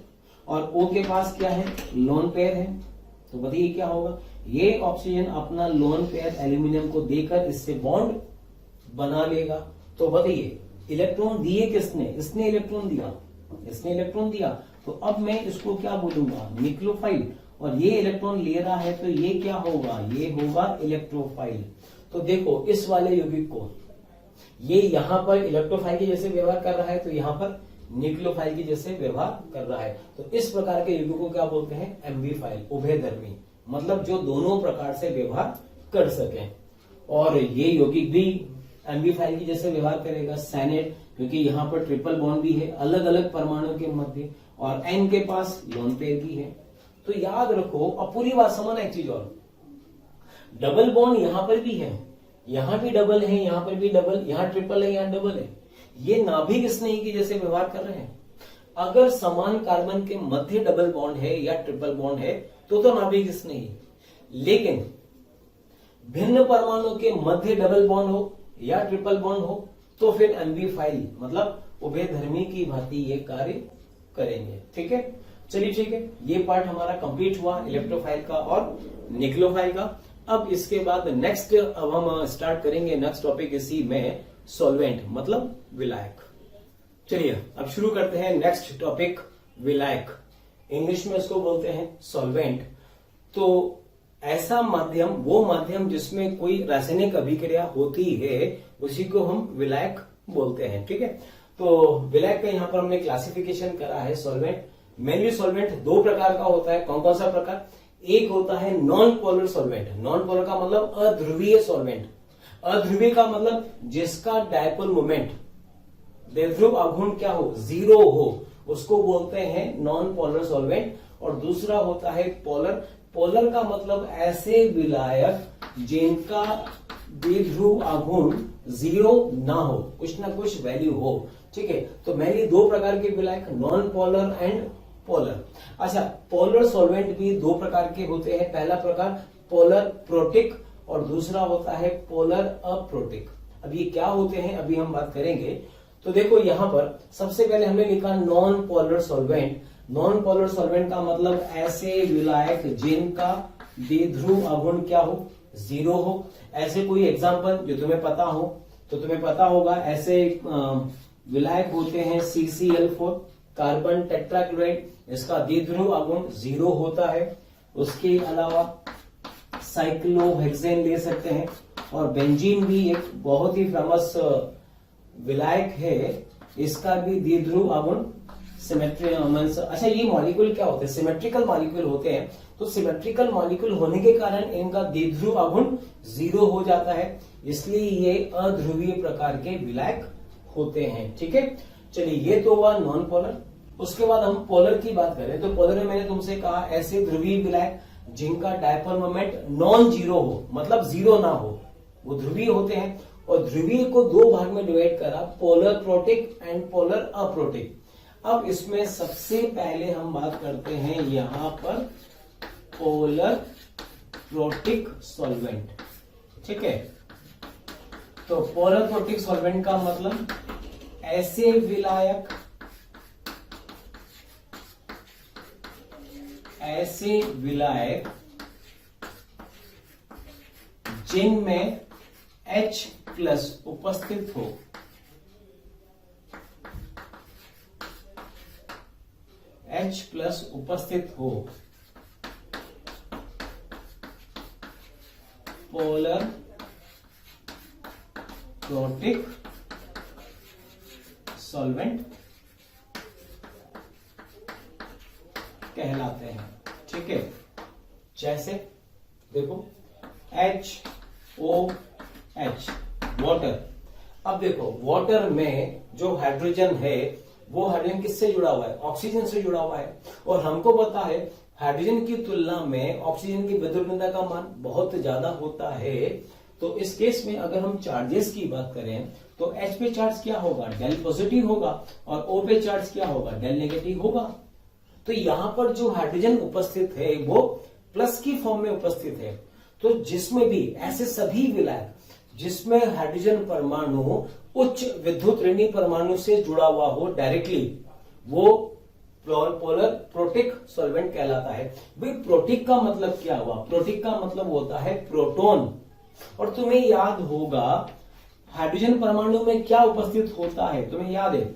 और O के पास क्या है, लोन पेयर है। तो बताइए क्या होगा, ये ऑक्सीजन अपना लोन पेयर एल्यूमिनियम को देकर इससे बॉन्ड बना लेगा। तो बताइए इलेक्ट्रॉन दिए किसने, इसने इलेक्ट्रॉन दिया, तो अब मैं इसको क्या बोलूंगा, न्यूक्लियोफाइल, और ये इलेक्ट्रॉन ले रहा है तो ये क्या होगा, ये होगा इलेक्ट्रोफाइल। तो देखो इस वाले यौगिक को ये यहां पर इलेक्ट्रोफाइल के जैसे व्यवहार कर रहा है, तो यहां पर न्यूक्लियोफाइल की जैसे व्यवहार कर रहा है। तो इस प्रकार के यौगिक को क्या बोलते हैं, एम्बीफाइल, उभयधर्मी, मतलब जो दोनों प्रकार से व्यवहार कर सके। और ये यौगिक भी एम्बीफाइल की जैसे व्यवहार करेगा, सैनेट, क्योंकि यहाँ पर ट्रिपल बॉन्ड भी है अलग अलग परमाणु के मध्य, और एन के पास लोन पेयर भी है। तो याद रखो, अब पूरी बात समझना एक चीज और, डबल बॉन्ड यहां पर भी है, यहां भी डबल है, यहां पर भी डबल, यहां ट्रिपल है, यहां डबल है, ये नाभिक स्नेही की जैसे व्यवहार कर रहे हैं। अगर समान कार्बन के मध्य डबल बॉन्ड है या ट्रिपल बॉन्ड है तो नाभिक स्नेही, लेकिन भिन्न परमाणु के मध्य डबल बॉन्ड हो या ट्रिपल बॉन्ड हो तो फिर एम्बीफाइल, मतलब उभयधर्मी की भांति ये कार्य करेंगे। ठीक है, चलिए ठीक है, ये पार्ट हमारा कंप्लीट हुआ इलेक्ट्रोफाइल का और न्यूक्लियोफाइल का। अब इसके बाद नेक्स्ट अब हम स्टार्ट करेंगे नेक्स्ट टॉपिक इसी में, सॉल्वेंट मतलब विलायक। चलिए अब शुरू करते हैं नेक्स्ट टॉपिक, विलायक। इंग्लिश में इसको बोलते हैं सॉल्वेंट। तो ऐसा माध्यम, वो माध्यम जिसमें कोई रासायनिक अभिक्रिया होती है उसी को हम विलायक बोलते हैं। ठीक है, तो विलायक का यहाँ पर हमने क्लासिफिकेशन करा है। सॉल्वेंट, मेनली सॉल्वेंट दो प्रकार का होता है। कौन कौन सा प्रकार, एक होता है non polar solvent. Non polar का मतलब अध्रुवीय सॉल्वेंट। अध्रुवीय का मतलब जिसका डायपोल मोमेंट, द्विध्रुव आघूर्ण क्या हो, 0 हो, उसको बोलते हैं नॉन पोलर सॉल्वेंट। और दूसरा होता है पोलर। पोलर का मतलब ऐसे विलायक जिनका द्विध्रुव आघूर्ण 0 ना हो, कुछ ना कुछ वैल्यू हो। ठीक है, तो मेनली दो प्रकार के विलायक, नॉन पोलर एंड पोलर। अच्छा, पोलर सॉल्वेंट भी दो प्रकार के होते हैं। पहला प्रकार पोलर प्रोटिक और दूसरा होता है पोलर अप्रोटिक। अब ये क्या होते हैं अभी हम बात करेंगे। तो देखो यहां पर सबसे पहले हमने लिखा non polar solvent. Non polar solvent का मतलब ऐसे विलायक जिनका द्विध्रुव आघूर्ण क्या हो, 0 हो। ऐसे कोई एग्जांपल जो तुम्हें पता हो, तो तुम्हें पता होगा ऐसे विलायक होते हैं CCl4 कार्बन टेट्राक्लोराइड, इसका द्विध्रुव आघूर्ण 0 होता है। उसके अलावा साइक्लोहेक्सेन ले सकते हैं, और बेंजीन भी एक बहुत ही फेमस विलायक है, इसका भी द्विध्रुव आघूर्ण सिमेट्री। अच्छा, ये मॉलिक्यूल क्या होते हैं, सिमेट्रिकल मॉलिक्यूल होते हैं। तो सिमेट्रिकल मॉलिक्यूल होने के कारण इनका द्विध्रुव आघूर्ण 0 हो जाता है, इसलिए ये अध्रुवीय प्रकार के विलायक होते हैं। ठीक है, चलिए ये तो हुआ नॉन पोलर। उसके बाद हम पोलर की बात करें तो पोलर में मैंने तुमसे कहा ऐसे ध्रुवीय विलायक जिनका डायपोल मोमेंट नॉन जीरो हो, मतलब 0 ना हो, वो ध्रुवीय होते हैं। और ध्रुवीय को दो भाग में डिवाइड करा, polar protic and polar aprotic. अब इसमें सबसे पहले हम बात करते हैं यहां पर पोलर प्रोटिक सॉल्वेंट। ठीक है, तो पोलर प्रोटिक सॉल्वेंट का मतलब ऐसे विलायक जिनमें H+ उपस्थित हो, H+ उपस्थित हो, पोलर प्रोटिक सॉल्वेंट कहलाते हैं। ठीक है, जैसे देखो HOH वाटर। अब देखो वाटर में जो हाइड्रोजन है वो हाइड्रोजन किससे जुड़ा हुआ है, ऑक्सीजन से जुड़ा हुआ है। और हमको पता है हाइड्रोजन की तुलना में ऑक्सीजन की विद्युत का मान बहुत ज्यादा होता है। तो इस केस में अगर हम चार्जेस की बात करें तो H पे चार्ज क्या होगा, डेल पॉजिटिव होगा, और O पे चार्ज क्या होगा, डेल नेगेटिव होगा। तो यहां पर जो हाइड्रोजन उपस्थित है वो प्लस की फॉर्म में उपस्थित है। तो जिसमें भी ऐसे सभी विलायक जिसमें हाइड्रोजन परमाणु उच्च विद्युत ऋणी परमाणु से जुड़ा हुआ हो डायरेक्टली, वो पोलर प्रोटिक सॉल्वेंट कहलाता है। भाई प्रोटिक का मतलब क्या हुआ, प्रोटिक का मतलब होता है प्रोटॉन। और तुम्हें याद होगा हाइड्रोजन परमाणु में क्या उपस्थित होता है, तुम्हें याद है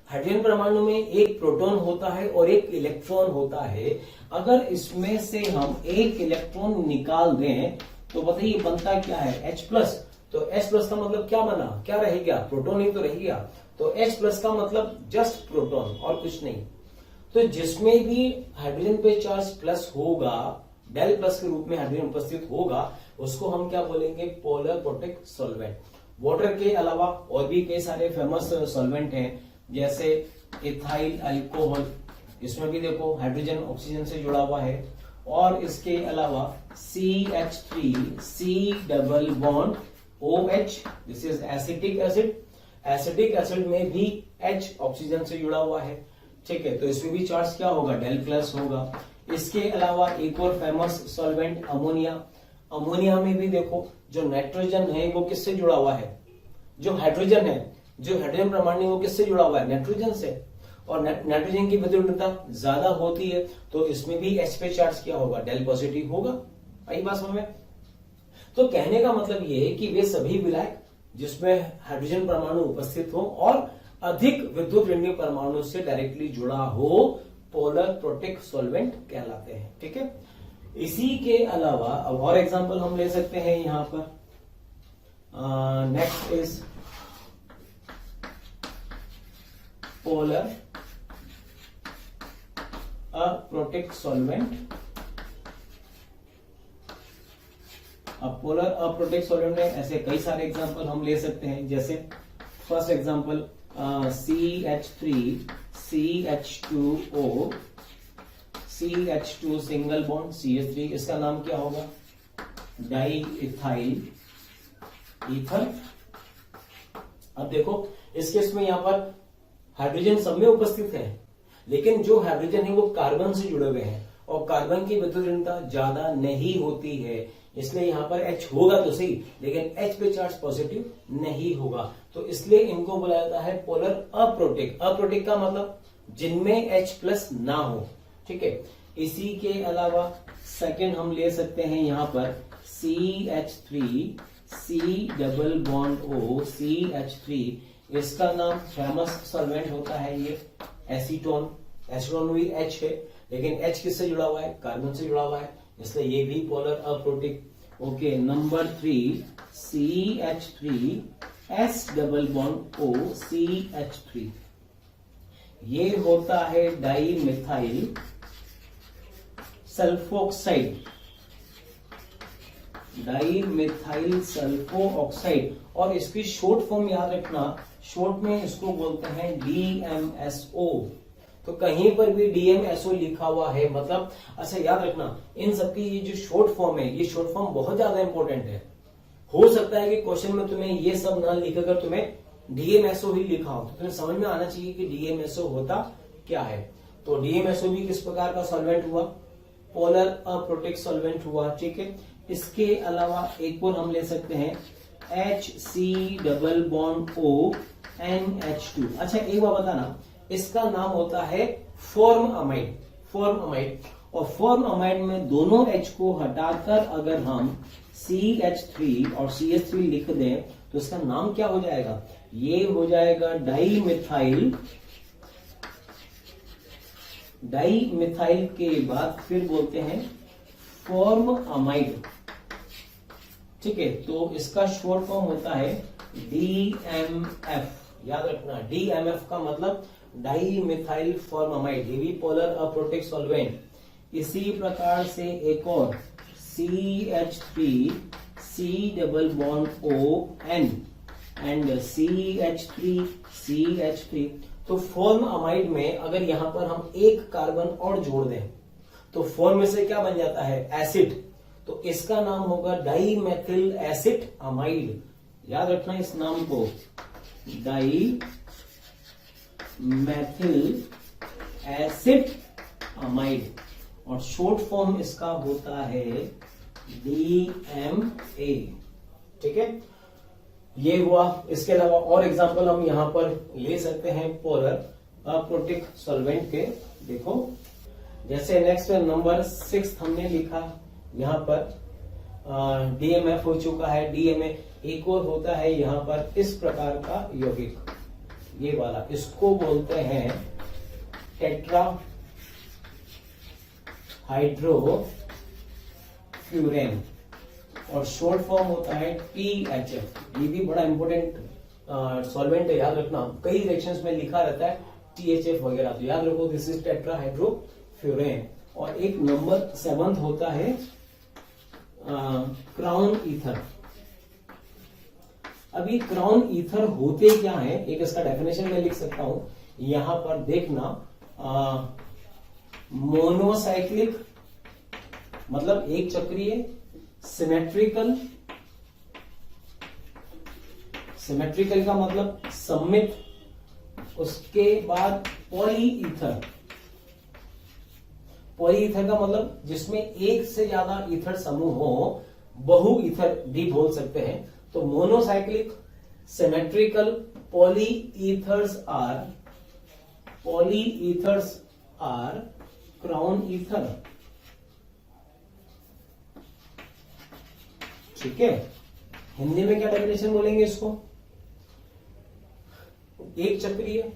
हाइड्रोजन परमाणु में एक प्रोटॉन होता है और एक इलेक्ट्रॉन होता है। अगर इसमें से हम एक इलेक्ट्रॉन निकाल दें तो बताइए बनता क्या है, H+। तो H+ का मतलब क्या बना, क्या रह गया, प्रोटॉन ही तो रह गया। तो H+ का मतलब जस्ट प्रोटॉन और कुछ नहीं। तो जिसमें भी हाइड्रोजन पे चार्ज प्लस होगा, डेल प्लस के रूप में हाइड्रोजन उपस्थित होगा, उसको हम क्या बोलेंगे, पोलर प्रोटिक सॉल्वेंट। वाटर के अलावा और भी कई सारे फेमस सॉल्वेंट हैं, जैसे इथाइल अल्कोहल, इसमें भी देखो हाइड्रोजन ऑक्सीजन से जुड़ा हुआ है। और इसके अलावा CH3C double bond OH, this is acetic acid. Acetic acid में भी H ऑक्सीजन से जुड़ा हुआ है। ठीक है, तो इसमें भी चार्ज क्या होगा, डेल प्लस होगा। इसके अलावा एक और फेमस सॉल्वेंट अमोनिया। अमोनिया में भी देखो जो नाइट्रोजन है वो किससे जुड़ा हुआ है, जो हाइड्रोजन है, जो हाइड्रोजन परमाणु वो किससे जुड़ा हुआ है, नाइट्रोजन से। और नाइट्रोजन की विद्युत ज्यादा होती है, तो इसमें भी H पे चार्ज क्या होगा, डेल पॉजिटिव होगा। आई बात समझ में। तो कहने का मतलब ये है कि वे सभी विलायक जिसमें हाइड्रोजन परमाणु उपस्थित हो और अधिक विद्युत ऋणी परमाणु से डायरेक्टली जुड़ा हो, पोलर प्रोटिक सॉल्वेंट कहलाते हैं। ठीक है, इसी के अलावा अब और एग्जांपल हम ले सकते हैं यहां पर। Next is polar aprotic solvent. अब पोलर अप्रोटिक सॉल्वेंट में ऐसे कई सारे एग्जांपल हम ले सकते हैं, जैसे first example CH3CH2O, CH2 single bond CH3, इसका नाम क्या होगा, डाई इथाइल ईथर। अब देखो इस केस में यहां पर हाइड्रोजन सब में उपस्थित है, लेकिन जो हाइड्रोजन है वो कार्बन से जुड़े हुए हैं और कार्बन की विद्युत ऋणता ज्यादा नहीं होती है, इसलिए यहां पर H होगा तो सही, लेकिन H पे चार्ज पॉजिटिव नहीं होगा, तो इसलिए इनको बोला जाता है पोलर अप्रोटिक। अप्रोटिक का मतलब जिनमें H प्लस ना हो, ठीक है। इसी के अलावा सेकंड हम ले सकते हैं यहां पर CH3 C double bond O CH3, इसका नाम फेमस सॉल्वेंट होता है ये एसीटोन। एसीटोन भी H है, लेकिन H किससे जुड़ा हुआ है, कार्बन से जुड़ा हुआ है, इसलिए ये भी polar aprotic. Okay, number 3 CH3 S double bond O CH3, ये होता है di methyl sulphoxide, di methyl sulpho oxide, और इसकी शॉर्ट फॉर्म याद रखना, शॉर्ट में इसको बोलते हैं DMSO। तो कहीं पर भी DMSO लिखा हुआ है मतलब, अच्छा याद रखना इन सबकी ये जो शॉर्ट फॉर्म है, ये शॉर्ट फॉर्म बहुत ज्यादा इंपॉर्टेंट है। हो सकता है कि क्वेश्चन में तुम्हें ये सब ना लिखकर तुम्हें DMSO ही लिखा हो, तो तुम्हें समझ में आना चाहिए कि DMSO होता क्या है। तो DMSO भी किस प्रकार का सॉल्वेंट हुआ, पोलर अप्रोटिक सॉल्वेंट हुआ, ठीक है। इसके अलावा एक और हम ले सकते हैं HC double bond O NH2। अच्छा एक बात बताना, इसका नाम होता है फॉर्म अमाइड, फॉर्म अमाइड, और फॉर्म अमाइड में दोनों H को हटाकर अगर हम CH3 और CH3 लिख दें तो इसका नाम क्या हो जाएगा, ये हो जाएगा डाई मिथाइल। डाई मिथाइल के बाद फिर बोलते हैं फॉर्म अमाइड, ठीक है। तो इसका शॉर्ट फॉर्म होता है DMF, याद रखना DMF का मतलब डाई मिथाइल फॉर्मामाइड, ये भी पोलर अप्रोटिक सॉल्वेंट। इसी प्रकार से एक और CH3 C double bond O N and CH3 तो फॉर्म अमाइड में अगर यहां पर हम एक कार्बन और जोड़ दें तो फॉर्म में से क्या बन जाता है, एसिड, तो इसका नाम होगा डाई मेथिल एसिड अमाइड। याद रखना इस नाम को, डाई मेथिल एसिड अमाइड, और शॉर्ट फॉर्म इसका होता है DMA, ठीक है। ये हुआ। इसके अलावा और एग्जांपल हम यहां पर ले सकते हैं पोलर अप्रोटिक सॉल्वेंट के। देखो जैसे नेक्स्ट नंबर 6 हमने लिखा, यहां पर DMF हो चुका है, DMA। एक और होता है यहां पर इस प्रकार का यौगिक, ये वाला, इसको बोलते हैं टेट्रा हाइड्रोफ्यूरेन, और शॉर्ट फॉर्म होता है THF। ये भी बड़ा इंपॉर्टेंट सॉल्वेंट है, याद रखना, कई रिएक्शंस में लिखा रहता है THF वगैरह, तो याद रखो दिस इज टेट्रा हाइड्रोफ्यूरेन। और एक नंबर 7 होता है क्राउन ईथर। अभी क्राउन ईथर होते क्या है, एक इसका डेफिनेशन मैं लिख सकता हूं, यहां पर देखना, मोनोसाइक्लिक मतलब एक चक्रीय, सिमेट्रिकल, सिमेट्रिकल का मतलब सममित, उसके बाद पॉली ईथर, पॉली ईथर का मतलब जिसमें एक से ज्यादा ईथर समूह हो, बहु ईथर भी बोल सकते हैं। तो monocyclic, symmetrical, poly ethers or crown ether, ठीक है। हिंदी में क्या डेफिनेशन बोलेंगे इसको, एक चक्रीय,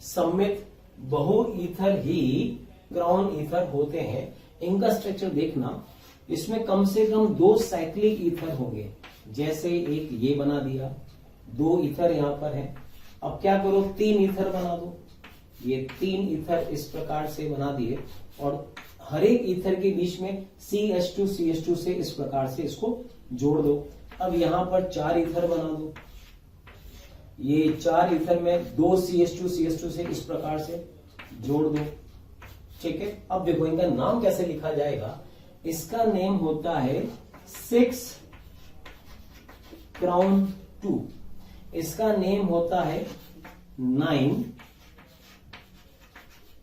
सममित, बहु ईथर ही क्राउन ईथर होते हैं। इनका स्ट्रक्चर देखना, इसमें कम से कम 2 साइक्लिक ईथर होंगे, जैसे एक ये बना दिया, 2 ईथर यहां पर है। अब क्या करो, 3 ईथर बना दो, ये 3 ईथर इस प्रकार से बना दिए, और हर एक ईथर के बीच में CH2 से इस प्रकार से इसको जोड़ दो। अब यहां पर 4 ईथर बना दो, ये 4 ईथर में 2 CH2 से इस प्रकार से जोड़ दो, ठीक है। अब देखो इनका नाम कैसे लिखा जाएगा, इसका नेम होता है 6 क्राउन 2, इसका नेम होता है 9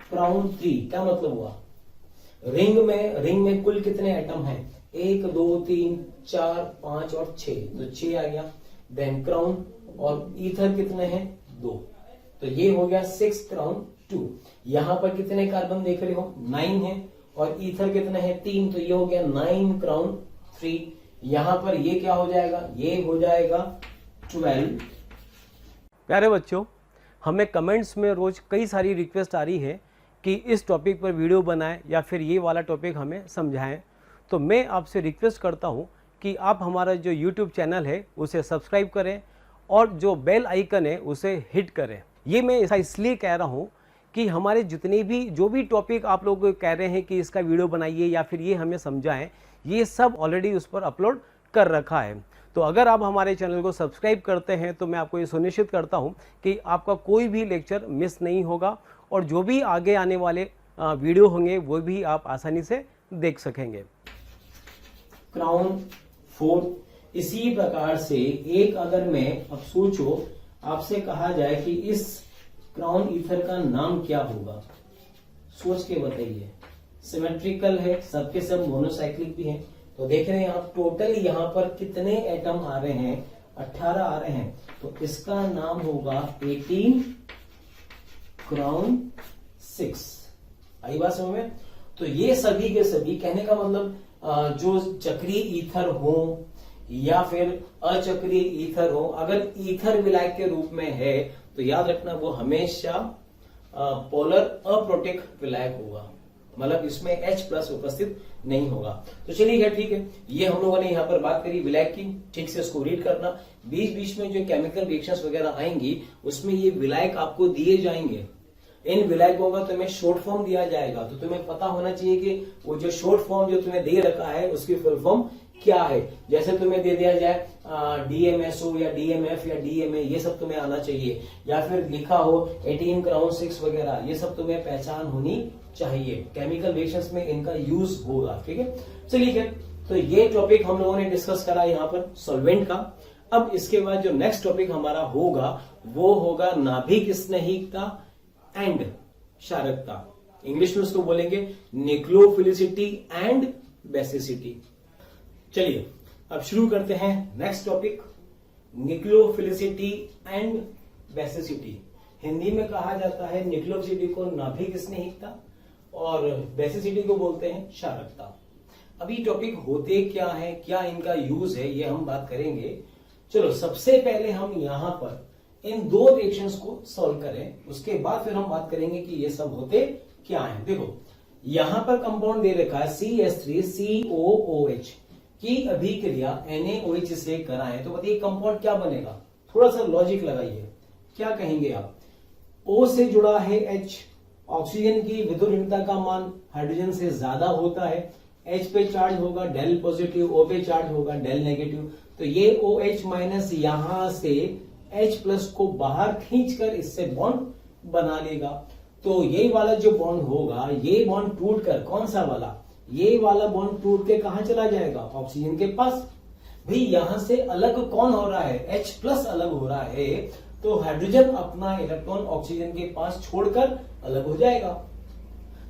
क्राउन 3। क्या मतलब हुआ? रिंग में कुल कितने एटम हैं? 1 2 3 4 5 और 6, तो 6 आ गया। देन क्राउन और ईथर कितने हैं? 2, तो ये हो गया 6 क्राउन 2। यहां पर कितने कार्बन देख रहे हो? 9 है, और ईथर कितने हैं? 3, तो ये हो गया 9 क्राउन 3। यहां पर ये क्या हो जाएगा? ये हो जाएगा 12। प्यारे बच्चों, हमें कमेंट्स में रोज कई सारी रिक्वेस्ट आ रही है कि इस टॉपिक पर वीडियो बनाएं या फिर ये वाला टॉपिक हमें समझाएं। तो मैं आपसे रिक्वेस्ट करता हूं कि आप हमारा जो YouTube चैनल है उसे सब्सक्राइब करें और जो बेल आइकन है उसे हिट करें। ये मैं ऐसा इसलिए कह रहा हूं कि हमारे जितने भी जो भी टॉपिक आप लोग कह रहे हैं कि इसका वीडियो बनाइए या फिर ये हमें समझाएं, ये सब ऑलरेडी उस पर अपलोड कर रखा है। तो अगर आप हमारे चैनल को सब्सक्राइब करते हैं तो मैं आपको ये सुनिश्चित करता हूं कि आपका कोई भी लेक्चर मिस नहीं होगा, और जो भी आगे आने वाले वीडियो होंगे वो भी आप आसानी से देख सकेंगे। क्राउन 4, इसी प्रकार से एक अगर मैं अब सोचो आपसे कहा जाए कि इस क्राउन ईथर का नाम क्या होगा, सोच के बताइए। सिमेट्रिकल है, सबके सब मोनोसाइक्लिक भी हैं, तो देख रहे हैं आप टोटल यहां पर कितने एटम आ रहे हैं? 18 आ रहे हैं, तो इसका नाम होगा 18 क्राउन 6। आई बात समझ में? तो ये सभी के सभी, कहने का मतलब जो चक्रीय ईथर हो या फिर अचक्रीय ईथर हो, अगर ईथर विलायक के रूप में है तो याद रखना वो हमेशा पोलर अप्रोटिक विलायक होगा, मतलब इसमें H+ उपस्थित नहीं होगा। तो चलिए ठीक है, ये हम लोगों ने यहाँ पर बात करी विलायक की। ठीक से इसको रीड करना, बीच बीच में जो केमिकल रिएक्शंस वगैरह आएंगी उसमें ये विलायक आपको दिए जाएंगे। इन विलायकों का तुम्हें शॉर्ट फॉर्म दिया जाएगा, तो तुम्हें पता होना चाहिए कि वो जो शॉर्ट फॉर्म जो तुम्हें दे रखा है उसकी फुल फॉर्म क्या है। जैसे तुम्हें दे दिया जाए DMSO या DMF या DMA, ये सब तुम्हें आना चाहिए, या फिर लिखा हो 18 क्राउन 6 वगैरह, ये सब तुम्हें पहचान होनी चाहिए। केमिकल रिएक्शंस में इनका यूज होगा। ठीक है, चलिए तो ये टॉपिक हम लोगों ने डिस्कस करा यहाँ पर सॉल्वेंट का। अब इसके बाद जो नेक्स्ट टॉपिक हमारा होगा वो होगा नाभिक स्नेहिकता एंड क्षारकता। इंग्लिश में उसको बोलेंगे न्यूक्लियोफिलिसिटी एंड बेसिसिटी। चलिए अब शुरू करते हैं next topic, nucleophilicity and basicity. Hindi में कहा जाता है न्यूक्लियोफिलिसिटी को नाभिक स्नेहिकता और बेसिसिटी को बोलते हैं क्षारकता। अभी टॉपिक होते क्या है, क्या इनका यूज है, ये हम बात करेंगे। चलो सबसे पहले हम यहां पर इन दो रिएक्शंस को सॉल्व करें, उसके बाद फिर हम बात करेंगे कि ये सब होते क्या है। देखो यहां पर कंपाउंड दे रखा है CH3COOH की अभिक्रिया NaOH से कराएं, तो बताइए कंपाउंड क्या बनेगा? थोड़ा सा लॉजिक लगाइए, क्या कहेंगे आप? O से जुड़ा है H, ऑक्सीजन की विद्युत का मान हाइड्रोजन से ज्यादा होता है, H पे चार्ज होगा डेल पॉजिटिव, O पे चार्ज होगा डेल नेगेटिव, तो ये OH माइनस यहां से H+ को बाहर खींचकर इससे बॉन्ड बना लेगा। तो ये वाला जो बॉन्ड होगा, ये बॉन्ड टूटकर, कौन सा वाला? ये वाला बॉन्ड टूट के कहां चला जाएगा? ऑक्सीजन के पास। भाई यहां से अलग कौन हो रहा है? H+ अलग हो रहा है, तो हाइड्रोजन अपना इलेक्ट्रॉन ऑक्सीजन के पास छोड़कर अलग हो जाएगा।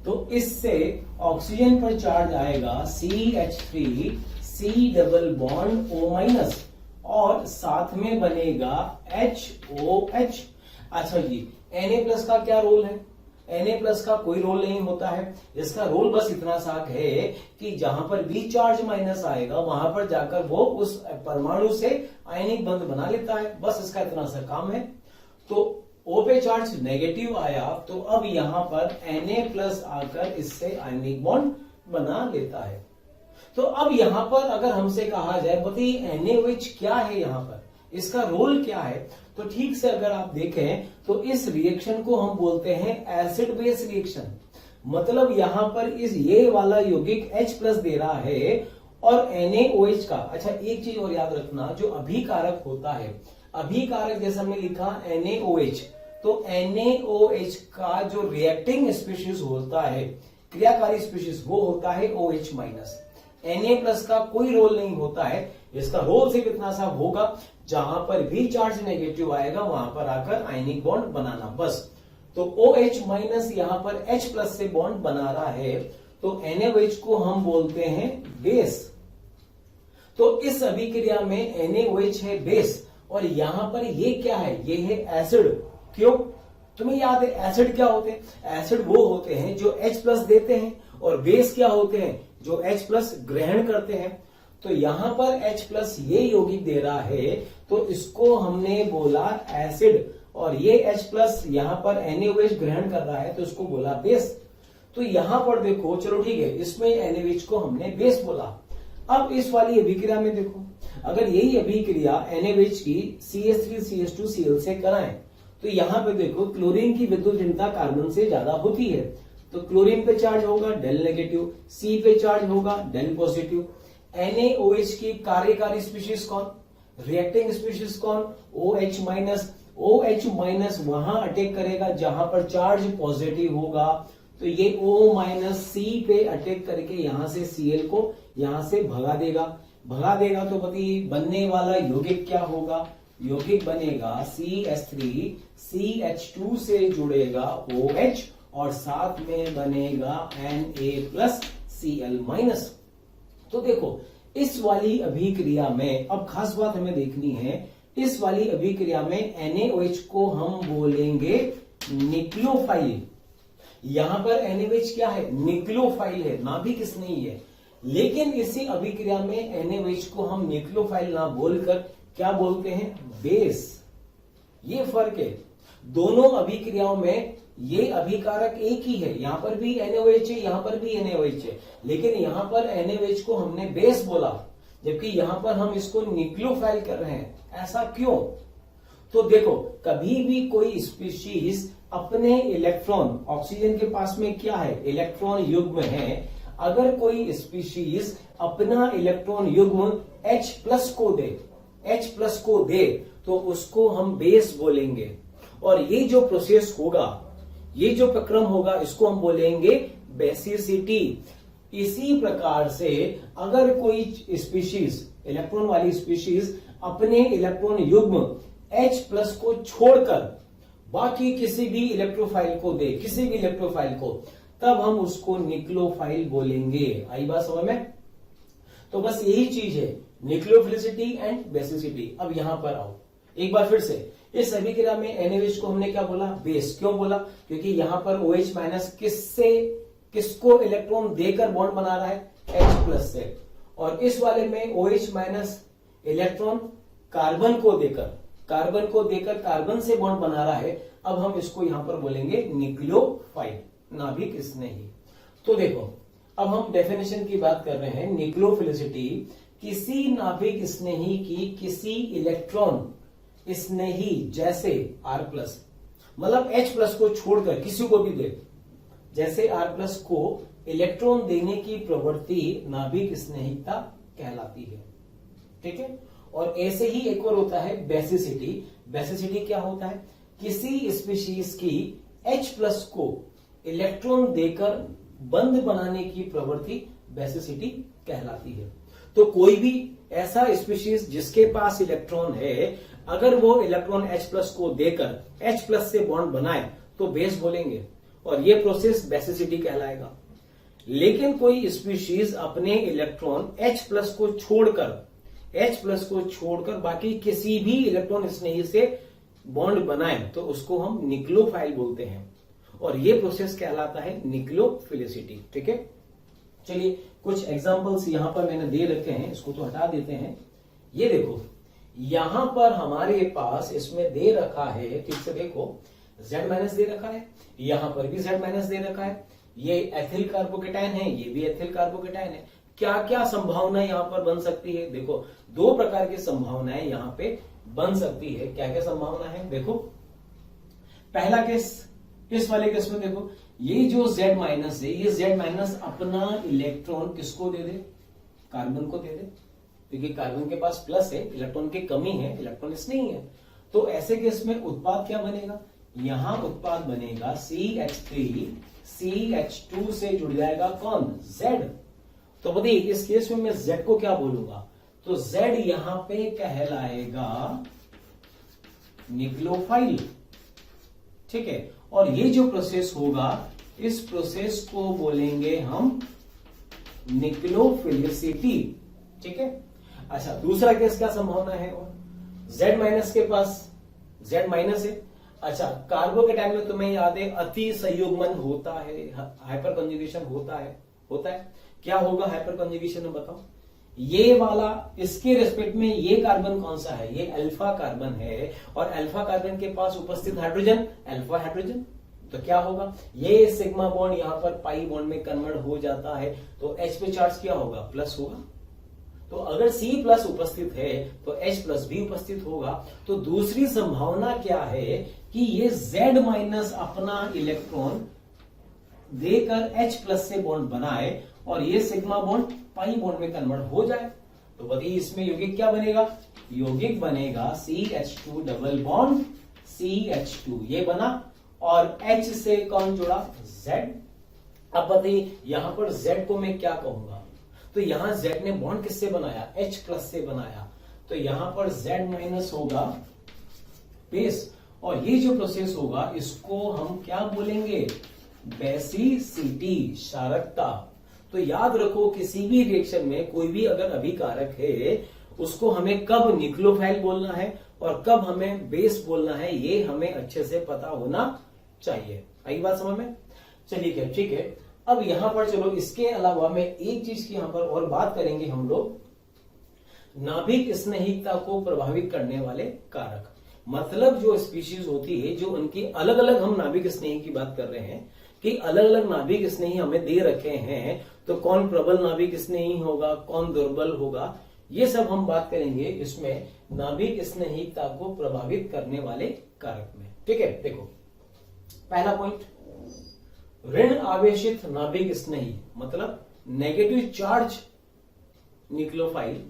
तो इससे ऑक्सीजन पर चार्ज आएगा CH3 C double bond O-, और साथ में बनेगा HOH। अच्छा जी, Na+ का क्या रोल है? Na+ का कोई रोल नहीं होता है, इसका रोल बस इतना सा है कि जहां पर भी चार्ज माइनस आएगा वहां पर जाकर वो उस परमाणु से आयनिक बंध बना लेता है, बस इसका इतना सा काम है। तो O पे चार्ज नेगेटिव आया, तो अब यहां पर Na+ आकर इससे आयनिक बॉन्ड बना लेता है। तो अब यहां पर अगर हमसे कहा जाए बताइए NaOH क्या है, यहां पर इसका रोल क्या है, तो ठीक से अगर आप देखें तो इस रिएक्शन को हम बोलते हैं एसिड बेस रिएक्शन। मतलब यहां पर इस ये वाला यौगिक H+ दे रहा है और NaOH का। अच्छा एक चीज और याद रखना, जो अभिकारक होता है, अभिकारक जैसा हमने लिखा NaOH, तो NaOH का जो रिएक्टिंग स्पीशीज होता है, क्रियाकारी स्पीशीज, वो होता है OH-। Na+ का कोई रोल नहीं होता है, इसका रोल सिर्फ इतना सा होगा, जहां पर भी चार्ज नेगेटिव आएगा वहां पर आकर आयनिक बॉन्ड बनाना, बस। तो OH- यहां पर H+ से बॉन्ड बना रहा है, तो NaOH को हम बोलते हैं बेस। तो इस अभिक्रिया में NaOH है बेस, और यहां पर ये क्या है, ये है एसिड। क्यों? तुम्हें याद है एसिड क्या होते हैं? एसिड वो होते हैं जो H+ देते हैं, और बेस क्या होते हैं, जो H+ ग्रहण करते हैं। तो यहां पर H+ ये यौगिक दे रहा है, तो इसको हमने बोला एसिड, और ये H+ यहां पर NaOH ग्रहण कर रहा है, तो इसको बोला बेस। तो यहां पर देखो, चलो ठीक है, इसमें NaOH को हमने बेस बोला। अब इस वाली अभिक्रिया में देखो, अगर यही अभिक्रिया NaOH की CH3CH2Cl से कराएं, तो यहां पे देखो क्लोरीन की विद्युत ऋणता कार्बन से ज्यादा होती है, तो क्लोरीन पे चार्ज होगा डेल नेगेटिव, C पे चार्ज होगा डेल पॉजिटिव। NaOH की कार्यकारी स्पीशीज कौन, रिएक्टिंग स्पीशीज कौन, OH-। OH- वहां अटैक करेगा जहां पर चार्ज पॉजिटिव होगा, तो ये O- C पे अटैक करके यहां से Cl को यहां से भगा देगा। तो बनने वाला यौगिक क्या होगा, यौगिक बनेगा CH3 CH2 से जुड़ेगा OH, और साथ में बनेगा Na+Cl-। तो देखो इस वाली अभिक्रिया में अब खास बात हमें देखनी है, इस वाली अभिक्रिया में NaOH को हम बोलेंगे न्यूक्लियोफाइल। यहां पर NaOH क्या है, न्यूक्लियोफाइल है, नाभिक स्नेही है। लेकिन इसी अभिक्रिया में NaOH को हम न्यूक्लियोफाइल ना बोलकर क्या बोलते हैं, बेस। ये फर्क है, दोनों अभिक्रियाओं में ये अभिकारक एक ही है, यहां पर भी NaOH है, यहां पर भी NaOH है, लेकिन यहां पर NaOH को हमने बेस बोला, जबकि यहां पर हम इसको न्यूक्लियोफाइल कर रहे हैं। ऐसा क्यों? तो देखो, कभी भी कोई स्पीशीज अपने इलेक्ट्रॉन, ऑक्सीजन के पास में क्या है, इलेक्ट्रॉन युग्म है, अगर कोई स्पीशीज अपना इलेक्ट्रॉन युग्म H+ को दे, तो उसको हम बेस बोलेंगे। और ये जो प्रोसेस होगा, ये जो प्रक्रम होगा, इसको हम बोलेंगे बेसिसिटी। इसी प्रकार से अगर कोई स्पीशीज, इलेक्ट्रॉन वाली स्पीशीज अपने इलेक्ट्रॉन युग्म H+ को छोड़कर बाकी किसी भी इलेक्ट्रोफाइल को दे, किसी भी इलेक्ट्रोफाइल को, तब हम उसको न्यूक्लियोफाइल बोलेंगे। आई बात समझ में? तो बस यही चीज है, न्यूक्लियोफिलिसिटी एंड बेसिसिटी। अब यहां पर आओ एक बार फिर से, इस अभिक्रिया में NaOH को हमने क्या बोला, बेस। क्यों बोला? क्योंकि यहां पर OH- किसको इलेक्ट्रॉन देकर बॉन्ड बना रहा है, H+ से, और इस वाले में OH- इलेक्ट्रॉन कार्बन को देकर कार्बन से बॉन्ड बना रहा है। अब हम इसको यहां पर बोलेंगे न्यूक्लियोफाइल, नाभिक स्नेही। तो देखो, अब हम डेफिनेशन की बात कर रहे हैं। न्यूक्लियोफिलिसिटी किसी नाभिक स्नेही की किसी इलेक्ट्रॉन स्नेही, जैसे R+, मतलब H+ को छोड़कर किसी को भी दे, जैसे R+ को इलेक्ट्रॉन देने की प्रवृत्ति नाभिक स्नेहिता कहलाती है। ठीक है? और ऐसे ही एक और होता है बेसिसिटी। बेसिसिटी क्या होता है, किसी स्पीशीज की H+ को इलेक्ट्रॉन देकर बंद बनाने की प्रवृत्ति बेसिसिटी कहलाती है। तो कोई भी ऐसा स्पीशीज जिसके पास इलेक्ट्रॉन है, अगर वो इलेक्ट्रॉन H+ को देकर H+ से बॉन्ड बनाए, तो बेस बोलेंगे, और ये प्रोसेस बेसिसिटी कहलाएगा। लेकिन कोई स्पीशीज अपने इलेक्ट्रॉन H+ को छोड़कर बाकी किसी भी इलेक्ट्रॉन स्नेही से बॉन्ड बनाए, तो उसको हम न्यूक्लियोफाइल बोलते हैं, और ये प्रोसेस कहलाता है न्यूक्लियोफिलिसिटी। ठीक है? चलिए कुछ एग्जांपल्स यहां पर मैंने दे रखे हैं, इसको तो हटा देते हैं। ये देखो, यहां पर हमारे पास इसमें दे रखा है, ठीक से देखो, Z- दे रखा है, यहां पर भी Z- दे रखा है। ये एथिल कार्बोकेटाइन है, ये भी एथिल कार्बोकेटाइन है। क्या क्या संभावनाएं यहां पर बन सकती है? देखो, दो प्रकार की संभावनाएं यहां पे बन सकती है। क्या क्या संभावना है? देखो, पहला केस, इस वाले केस में देखो, ये जो Z- है, ये Z- अपना इलेक्ट्रॉन किसको दे दे, कार्बन को दे दे, क्योंकि कार्बन के पास प्लस है, इलेक्ट्रॉन की कमी है, इलेक्ट्रॉन नहीं है। तो ऐसे केस में उत्पाद क्या बनेगा, यहां उत्पाद बनेगा CH3 CH2 से जुड़ जाएगा कौन, Z। तो बताइए इस केस में मैं Z को क्या बोलूंगा, तो Z यहां पे कहलाएगा न्यूक्लियोफाइल, ठीक है। और ये जो प्रोसेस होगा इस प्रोसेस को बोलेंगे हम न्यूक्लियोफिलिसिटी, ठीक है। अच्छा दूसरा केस क्या संभावना है, और Z माइनस के पास Z माइनस है। अच्छा कार्बो के टाइम में तुम्हें याद है अति संयुग्मन होता है, हाइपर कंजुगेशन होता है क्या होगा हाइपर कंजुगेशन में बताओ, ये वाला इसके रेस्पेक्ट में ये कार्बन कौन सा है, ये अल्फा कार्बन है, और अल्फा कार्बन के पास उपस्थित हाइड्रोजन अल्फा हाइड्रोजन, तो क्या होगा ये सिग्मा बॉन्ड यहां पर पाई बॉन्ड में कन्वर्ट हो जाता है, तो H पे चार्ज क्या होगा प्लस होगा। तो अगर C प्लस उपस्थित है तो H प्लस भी उपस्थित होगा। तो दूसरी संभावना क्या है कि ये Z माइनस अपना इलेक्ट्रॉन देकर H प्लस से बॉन्ड बनाए और ये सिग्मा बॉन्ड पाई बॉन्ड में कन्वर्ट हो जाए। तो बताइए इसमें यौगिक क्या बनेगा, यौगिक बनेगा CH2 डबल बॉन्ड CH2, ये बना, और H से कौन जुड़ा Z। अब बताइए यहां पर Z को मैं क्या कहूंगा, तो यहां Z ने बॉन्ड किससे बनाया, H प्लस से बनाया, तो यहां पर Z माइनस होगा बेस, और ये जो प्रोसेस होगा इसको हम क्या बोलेंगे, बेसिसिटी, क्षारकता। तो याद रखो किसी भी रिएक्शन में कोई भी अगर अभिकारक है उसको हमें कब न्यूक्लियोफाइल बोलना है और कब हमें बेस बोलना है, ये हमें अच्छे से पता होना चाहिए। आई बात समझ में, चलिए ठीक है। अब यहां पर चलो इसके अलावा मैं एक चीज की यहां पर और बात करेंगे हम लोग, नाभिक स्नेहिकता को प्रभावित करने वाले कारक। मतलब जो स्पीशीज होती है जो उनकी अलग अलग, हम नाभिक स्नेही की बात कर रहे हैं कि अलग अलग नाभिक स्नेही हमें दे रखे हैं, तो कौन प्रबल नाभिक स्नेही होगा, कौन दुर्बल होगा, ये सब हम बात करेंगे इसमें नाभिक स्नेहिकता को प्रभावित करने वाले कारक में। ठीक है, देखो पहला पॉइंट, ऋण आवेशित नाभिक स्नेही मतलब नेगेटिव चार्ज न्यूक्लियोफाइल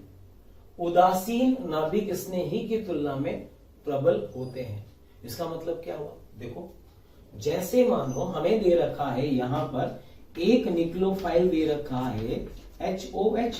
उदासीन नाभिक स्नेही की तुलना में प्रबल होते हैं। इसका मतलब क्या हुआ, देखो जैसे मान लो हमें दे रखा है यहां पर एक न्यूक्लियोफाइल दे रखा है HOH।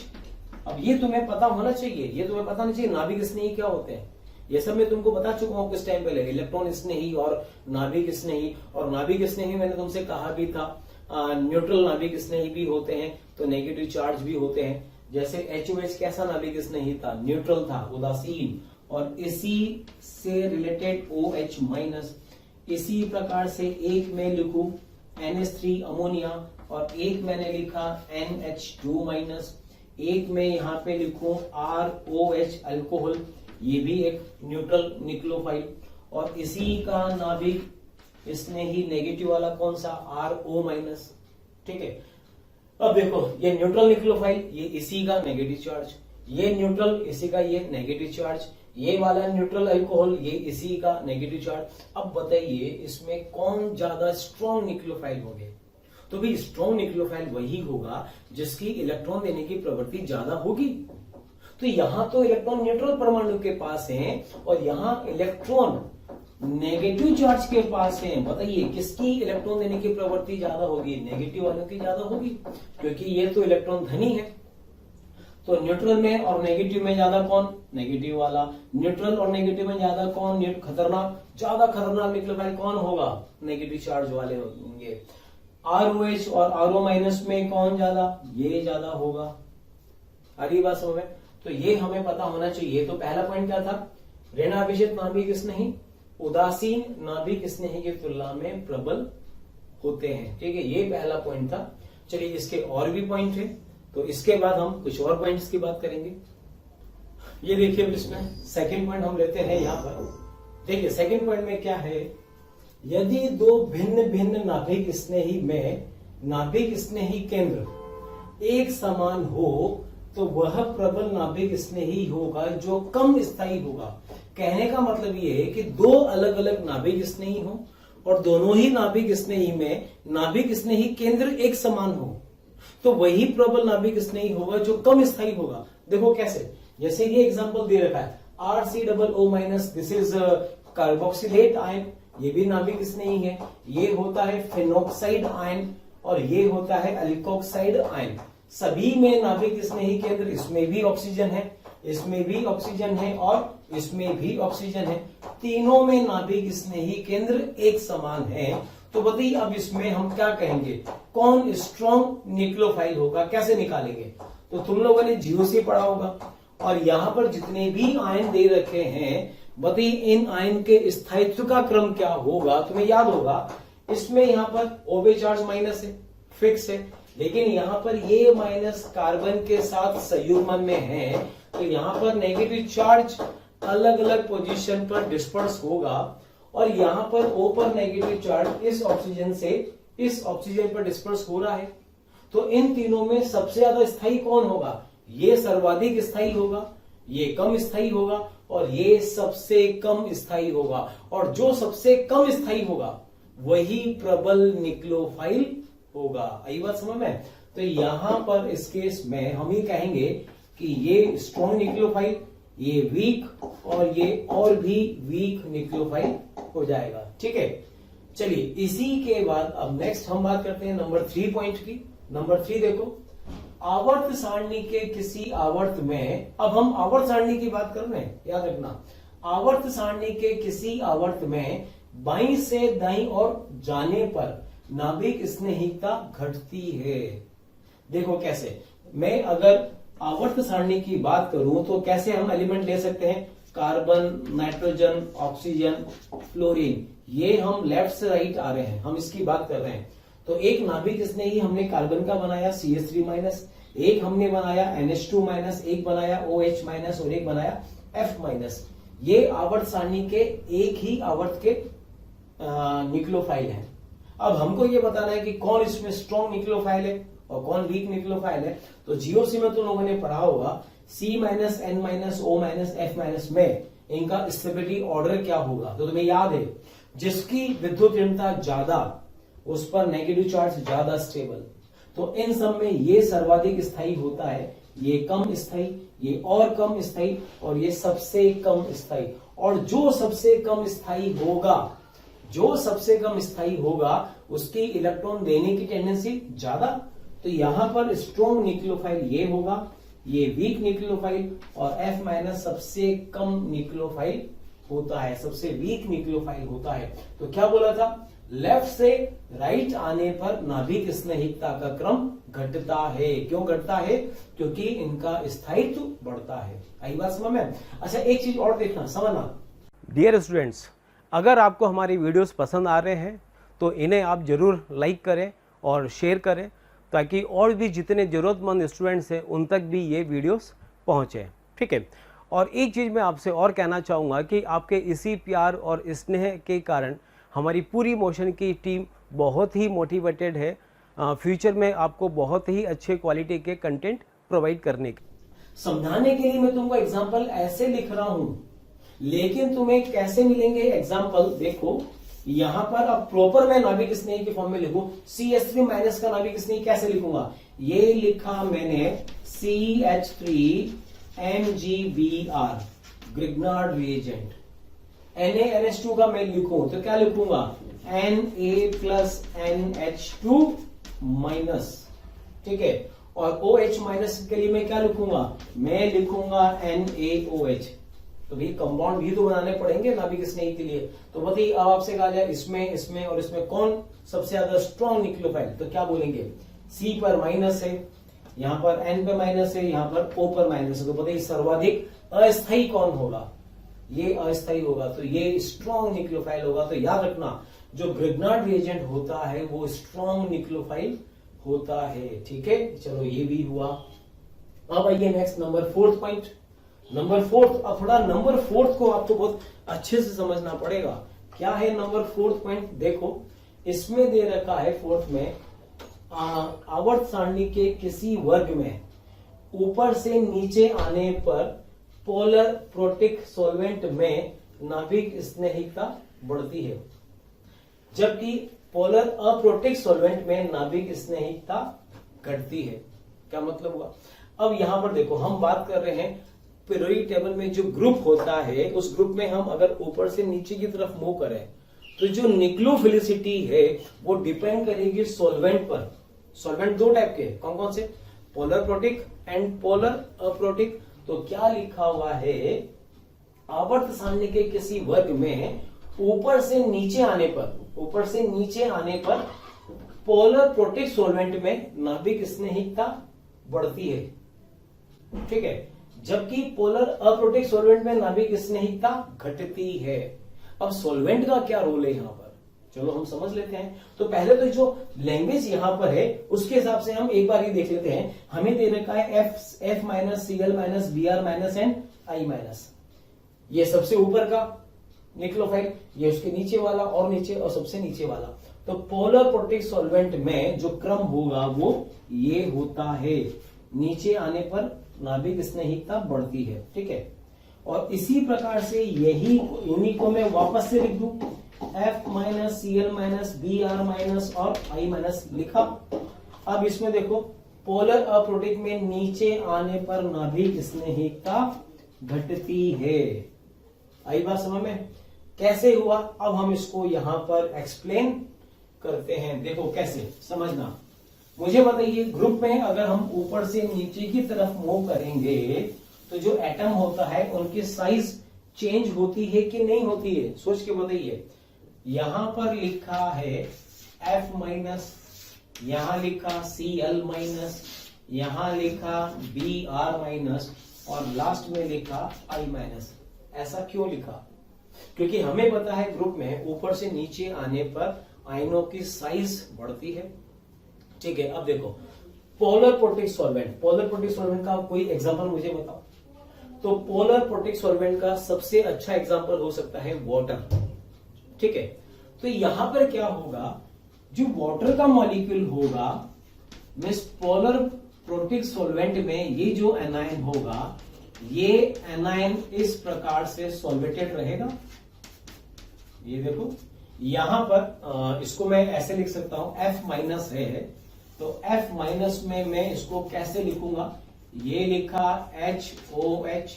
अब ये तुम्हें पता होना चाहिए, ये तुम्हें पता नहीं चाहिए नाभिक स्नेही क्या होते हैं, ये सब मैं तुमको बता चुका हूं कुछ टाइम पहले, इलेक्ट्रॉन स्नेही और नाभिक स्नेही। और नाभिक स्नेही मैंने तुमसे कहा भी था न्यूट्रल नाभिक स्नेही भी होते हैं, तो नेगेटिव चार्ज भी होते हैं। जैसे HOH कैसा नाभिक स्नेही था, न्यूट्रल था, उदासीन, और इसी से रिलेटेड OH माइनस। इसी प्रकार से एक में लिखूं NH3 अमोनिया और एक मैंने लिखा NH2 माइनस, एक में यहां पे लिखूं ROH अल्कोहल, ये भी एक न्यूट्रल न्यूक्लियोफाइल। और इसी का नाभिक स्नेही नेगेटिव वाला कौन सा, RO माइनस। ठीक है, अब देखो ये न्यूट्रल न्यूक्लियोफाइल, ये इसी का नेगेटिव चार्ज, ये न्यूट्रल इसी का ये नेगेटिव चार्ज, ये वाला न्यूट्रल अल्कोहल ये इसी का नेगेटिव चार्ज। अब बताइए इसमें कौन ज्यादा स्ट्रॉन्ग न्यूक्लियोफाइल होंगे, तो भी स्ट्रॉन्ग न्यूक्लियोफाइल वही होगा जिसकी इलेक्ट्रॉन देने की प्रवृत्ति ज्यादा होगी। तो यहां तो इलेक्ट्रॉन न्यूट्रल परमाणु के पास है और यहां इलेक्ट्रॉन नेगेटिव चार्ज के पास है। बताइए किसकी इलेक्ट्रॉन देने की प्रवृत्ति ज्यादा होगी, नेगेटिव वालों की ज्यादा होगी, क्योंकि ये तो इलेक्ट्रॉन धनी है। तो न्यूट्रल में और नेगेटिव में ज्यादा कौन, नेगेटिव वाला। न्यूट्रल और नेगेटिव में ज्यादा कौन, खतरनाक, ज्यादा खतरनाक न्यूक्लियोफाइल कौन होगा, नेगेटिव चार्ज वाले होंगे। ROH और RO माइनस में कौन ज्यादा, ये ज्यादा होगा। अगली बात समझ में, तो ये हमें पता होना चाहिए। तो पहला पॉइंट क्या था, ऋणाभिषिक्त नाभिक स्नेही उदासीन नाभिक स्नेही की तुलना में प्रबल होते हैं। ठीक है, ये पहला पॉइंट था। चलिए इसके और भी पॉइंट है, तो इसके बाद हम कुछ और पॉइंट्स की बात करेंगे। ये देखिए इसमें सेकंड पॉइंट हम लेते हैं यहां पर। देखिए सेकंड पॉइंट में क्या है, यदि दो भिन्न भिन्न नाभिक स्नेही में नाभिक स्नेही केंद्र एक समान हो तो वह प्रबल नाभिक स्नेही होगा जो कम स्थायी होगा। कहने का मतलब ये है कि दो अलग अलग नाभिक स्नेही हो और दोनों ही नाभिक स्नेही में नाभिक स्नेही केंद्र एक समान हो तो वही प्रबल नाभिक स्नेही होगा जो कम स्थायी होगा। देखो कैसे, जैसे ये एग्जांपल दे रखा है RCOO minus, this is carboxylate ion, ये भी नाभिक स्नेही है। ये होता है फिनोक्साइड आयन और ये होता है अल्कोक्साइड आयन। सभी में नाभिक स्नेही केंद्र, इसमें भी ऑक्सीजन है, इसमें भी ऑक्सीजन है और इसमें भी ऑक्सीजन है, तीनों में नाभिक स्नेही केंद्र एक समान है। तो बताइए अब इसमें हम क्या कहेंगे, कौन स्ट्रॉन्ग न्यूक्लियोफाइल होगा, कैसे निकालेंगे। तो तुम लोगों ने जीओसी पढ़ा होगा और यहां पर जितने भी आयन दे रखे हैं, बताइए इन आयन के स्थायित्व का क्रम क्या होगा। तुम्हें याद होगा इसमें यहां पर OH चार्ज माइनस है, फिक्स है, लेकिन यहां पर ये माइनस कार्बन के साथ संयुग्मन में है, तो यहां पर नेगेटिव चार्ज अलग अलग पोजीशन पर डिस्पर्स होगा और यहां पर O पर नेगेटिव चार्ज इस ऑक्सीजन से इस ऑक्सीजन पर डिस्पर्स हो रहा है। तो इन तीनों में सबसे ज्यादा स्थायी कौन होगा, ये सर्वाधिक स्थायी होगा, ये कम स्थायी होगा और ये सबसे कम स्थायी होगा। और जो सबसे कम स्थायी होगा वही प्रबल न्यूक्लियोफाइल होगा। आई बात समझ में। तो यहां पर इस केस में हम ही कहेंगे कि ये स्ट्रॉन्ग न्यूक्लियोफाइल, ये वीक और ये और भी वीक न्यूक्लियोफाइल हो जाएगा। ठीक है, चलिए इसी के बाद अब नेक्स्ट हम बात करते हैं नंबर 3 पॉइंट की। नंबर 3 देखो, आवर्त सारणी के किसी आवर्त में, अब हम आवर्त सारणी की बात कर रहे हैं, याद रखना, आवर्त सारणी के किसी आवर्त में बाईं से दाईं ओर जाने पर नाभिक स्नेहिकता घटती है। देखो कैसे, मैं अगर आवर्त सारणी की बात करूं तो कैसे हम एलिमेंट ले सकते हैं, कार्बन, नाइट्रोजन, ऑक्सीजन, फ्लोरीन, ये हम लेफ्ट से राइट आ रहे हैं, हम इसकी बात कर रहे हैं। तो एक नाभिक स्नेही हमने कार्बन का बनाया CH3-, एक हमने बनाया NH2-, एक बनाया OH- और एक बनाया F-। ये आवर्त सारणी के एक ही आवर्त के न्यूक्लियोफाइल है। अब हमको ये बताना है कि कौन इसमें स्ट्रॉन्ग न्यूक्लियोफाइल है और कौन वीक न्यूक्लियोफाइल है। तो जीओसी में तुम लोगों ने पढ़ा होगा C-, N-, O-, F- में इनका स्टेबिलिटी ऑर्डर क्या होगा। तो तुम्हें याद है जिसकी विद्युत ऋणता ज्यादा उस पर नेगेटिव चार्ज ज्यादा स्टेबल। तो इन सब में ये सर्वाधिक स्थायी होता है, ये कम स्थायी, ये और कम स्थायी और ये सबसे कम स्थायी। और जो सबसे कम स्थायी होगा, जो सबसे कम स्थायी होगा उसकी इलेक्ट्रॉन देने की टेंडेंसी ज्यादा। तो यहां पर स्ट्रॉन्ग न्यूक्लियोफाइल ये होगा, ये वीक न्यूक्लियोफाइल और F- सबसे कम न्यूक्लियोफाइल होता है, सबसे वीक न्यूक्लियोफाइल होता है। तो क्या बोला था, लेफ्ट से राइट आने पर नाभिक स्नेहिकता का क्रम घटता है। क्यों घटता है, क्योंकि इनका स्थायित्व बढ़ता है। आई बात समझ में। अच्छा एक चीज और देखना, समझना। डियर स्टूडेंट्स, अगर आपको हमारी वीडियोस पसंद आ रहे हैं तो इन्हें आप जरूर लाइक करें और शेयर करें, ताकि और भी जितने ज़रूरतमंद स्टूडेंट्स हैं उन तक भी ये वीडियोस पहुँचे। ठीक है, और एक चीज़ मैं आपसे और कहना चाहूँगा कि आपके इसी प्यार और स्नेह के कारण हमारी पूरी मोशन की टीम बहुत ही मोटिवेटेड है फ्यूचर में आपको बहुत ही अच्छे क्वालिटी के कंटेंट प्रोवाइड करने के। समझाने के लिए मैं तुमको एग्जाम्पल ऐसे लिख रहा हूं, लेकिन तुम्हें कैसे मिलेंगे एग्जाम्पल, देखो यहां पर अब प्रॉपर मैं नाभिक स्नेही के फॉर्म में लिखूं, CH3- का नाभिक स्नेही कैसे लिखूंगा, ये लिखा मैंने CH3MgBr ग्रिग्नार्ड रिएजेंट। NaNH2 का मैं लिखूं तो क्या लिखूंगा, Na+NH2-। ठीक है, और OH- के लिए मैं क्या लिखूंगा, मैं लिखूंगा NaOH। तो भाई कंपाउंड भी तो बनाने पड़ेंगे नाभिक स्नेही के लिए। तो बताइए अब आपसे कहा जाए इसमें, इसमें और इसमें कौन सबसे ज्यादा स्ट्रॉन्ग न्यूक्लियोफाइल, तो क्या बोलेंगे, C पर माइनस है, यहां पर N पर माइनस है, यहां पर O पर माइनस है। तो बताइए सर्वाधिक अस्थायी कौन होगा, ये अस्थायी होगा, तो ये स्ट्रॉन्ग न्यूक्लियोफाइल होगा। तो याद रखना जो ग्रिग्नार्ड रिएजेंट होता है वो स्ट्रॉन्ग न्यूक्लियोफाइल होता है। ठीक है, चलो ये भी हुआ। अब आइए नेक्स्ट नंबर 4 पॉइंट। नंबर 4, अब थोड़ा नंबर 4 को आपको बहुत अच्छे से समझना पड़ेगा। क्या है नंबर 4 पॉइंट, देखो इसमें दे रखा है 4 में आवर्त सारणी के किसी वर्ग में ऊपर से नीचे आने पर पोलर प्रोटिक सॉल्वेंट में नाभिक स्नेहिकता बढ़ती है, जबकि पोलर अप्रोटिक सॉल्वेंट में नाभिक स्नेहिकता घटती है। क्या मतलब हुआ, अब यहां पर देखो हम बात कर रहे हैं पीरियोडिक टेबल में जो ग्रुप होता है उस ग्रुप में हम अगर ऊपर से नीचे की तरफ मूव करें तो जो न्यूक्लियोफिलिसिटी है वो डिपेंड करेगी सॉल्वेंट पर। सॉल्वेंट 2 टाइप के, कौन कौन से, polar protic and polar aprotic. तो क्या लिखा हुआ है, आवर्त सारणी के किसी वर्ग में ऊपर से नीचे आने पर पोलर प्रोटिक सॉल्वेंट में नाभिक स्नेहिकता बढ़ती है, ठीक है, जबकि पोलर अप्रोटिक सॉल्वेंट में नाभिक स्नेहिकता घटती है। अब सॉल्वेंट का क्या रोल है यहां पर, चलो हम समझ लेते हैं। तो पहले तो जो लैंग्वेज यहां पर है उसके हिसाब से हम एक बार ये देख लेते हैं। हमें दे रखा है F minus Cl minus Br minus and I minus, ये सबसे ऊपर का निक्लोफाइल, ये उसके नीचे वाला और नीचे और सबसे नीचे वाला। तो पोलर प्रोटिक सॉल्वेंट में जो क्रम होगा वो ये होता है, नीचे आने पर नाभिक स्नेहिकता बढ़ती है, ठीक है। और इसी प्रकार से यही इन्हीं को मैं वापस से लिख दूं, F minus Cl minus Br minus और I माइनस लिखा। अब इसमें देखो पोलर अप्रोटिक में नीचे आने पर नाभिक स्नेहिकता घटती है। आई बात समझ में, कैसे हुआ अब हम इसको यहां पर एक्सप्लेन करते हैं। देखो कैसे समझना, मुझे बताइए ग्रुप में अगर हम ऊपर से नीचे की तरफ मूव करेंगे तो जो एटम होता है उनकी साइज चेंज होती है कि नहीं होती है, सोच के बताइए। यहां पर लिखा है F माइनस, यहां लिखा Cl माइनस, यहां लिखा Br माइनस और लास्ट में लिखा I माइनस। ऐसा क्यों लिखा, क्योंकि हमें पता है ग्रुप में ऊपर से नीचे आने पर आयनों की साइज बढ़ती है, ठीक है। अब देखो पोलर प्रोटिक सॉल्वेंट का कोई एग्जांपल मुझे बताओ। तो पोलर प्रोटिक सॉल्वेंट का सबसे अच्छा एग्जांपल हो सकता है वाटर, ठीक है। तो यहां पर क्या होगा, जो वाटर का मॉलिक्यूल होगा मींस पोलर प्रोटिक सॉल्वेंट में ये जो एनायन होगा, ये एनायन इस प्रकार से सॉल्वेटेड रहेगा। ये देखो यहां पर इसको मैं ऐसे लिख सकता हूं, F माइनस है, तो F माइनस में मैं इसको कैसे लिखूंगा, ये लिखा HOH,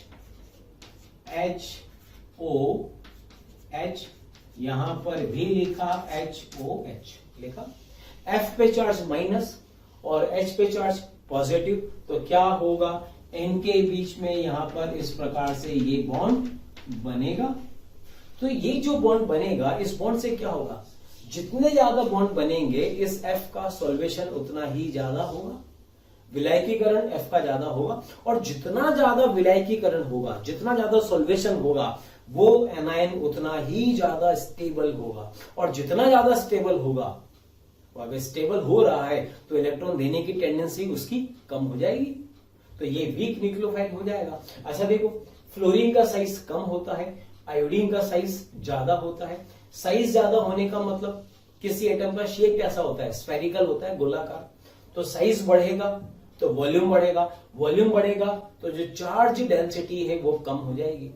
यहां पर भी लिखा HOH लिखा। F पे चार्ज माइनस और H पे चार्ज पॉजिटिव, तो क्या होगा, इनके बीच में यहां पर इस प्रकार से ये बॉन्ड बनेगा। तो ये जो बॉन्ड बनेगा, इस बॉन्ड से क्या होगा, जितने ज्यादा बॉन्ड बनेंगे इस F का सॉल्वेशन उतना ही ज्यादा होगा, विलायकीकरण F का ज्यादा होगा। और जितना ज्यादा विलायकीकरण होगा, जितना ज्यादा सॉल्वेशन होगा, वो एनायन उतना ही ज्यादा स्टेबल होगा। और जितना ज्यादा स्टेबल होगा, अगर स्टेबल हो रहा है तो इलेक्ट्रॉन देने की टेंडेंसी उसकी कम हो जाएगी, तो ये वीक न्यूक्लियोफाइल हो जाएगा। अच्छा देखो, फ्लोरीन का साइज कम होता है, आयोडीन का साइज ज्यादा होता है। साइज ज्यादा होने का मतलब किसी एटम का शेप कैसा होता है, स्फेरिकल होता है, गोलाकार। तो साइज बढ़ेगा तो वॉल्यूम बढ़ेगा, वॉल्यूम बढ़ेगा तो जो चार्ज डेंसिटी है वो कम हो जाएगी।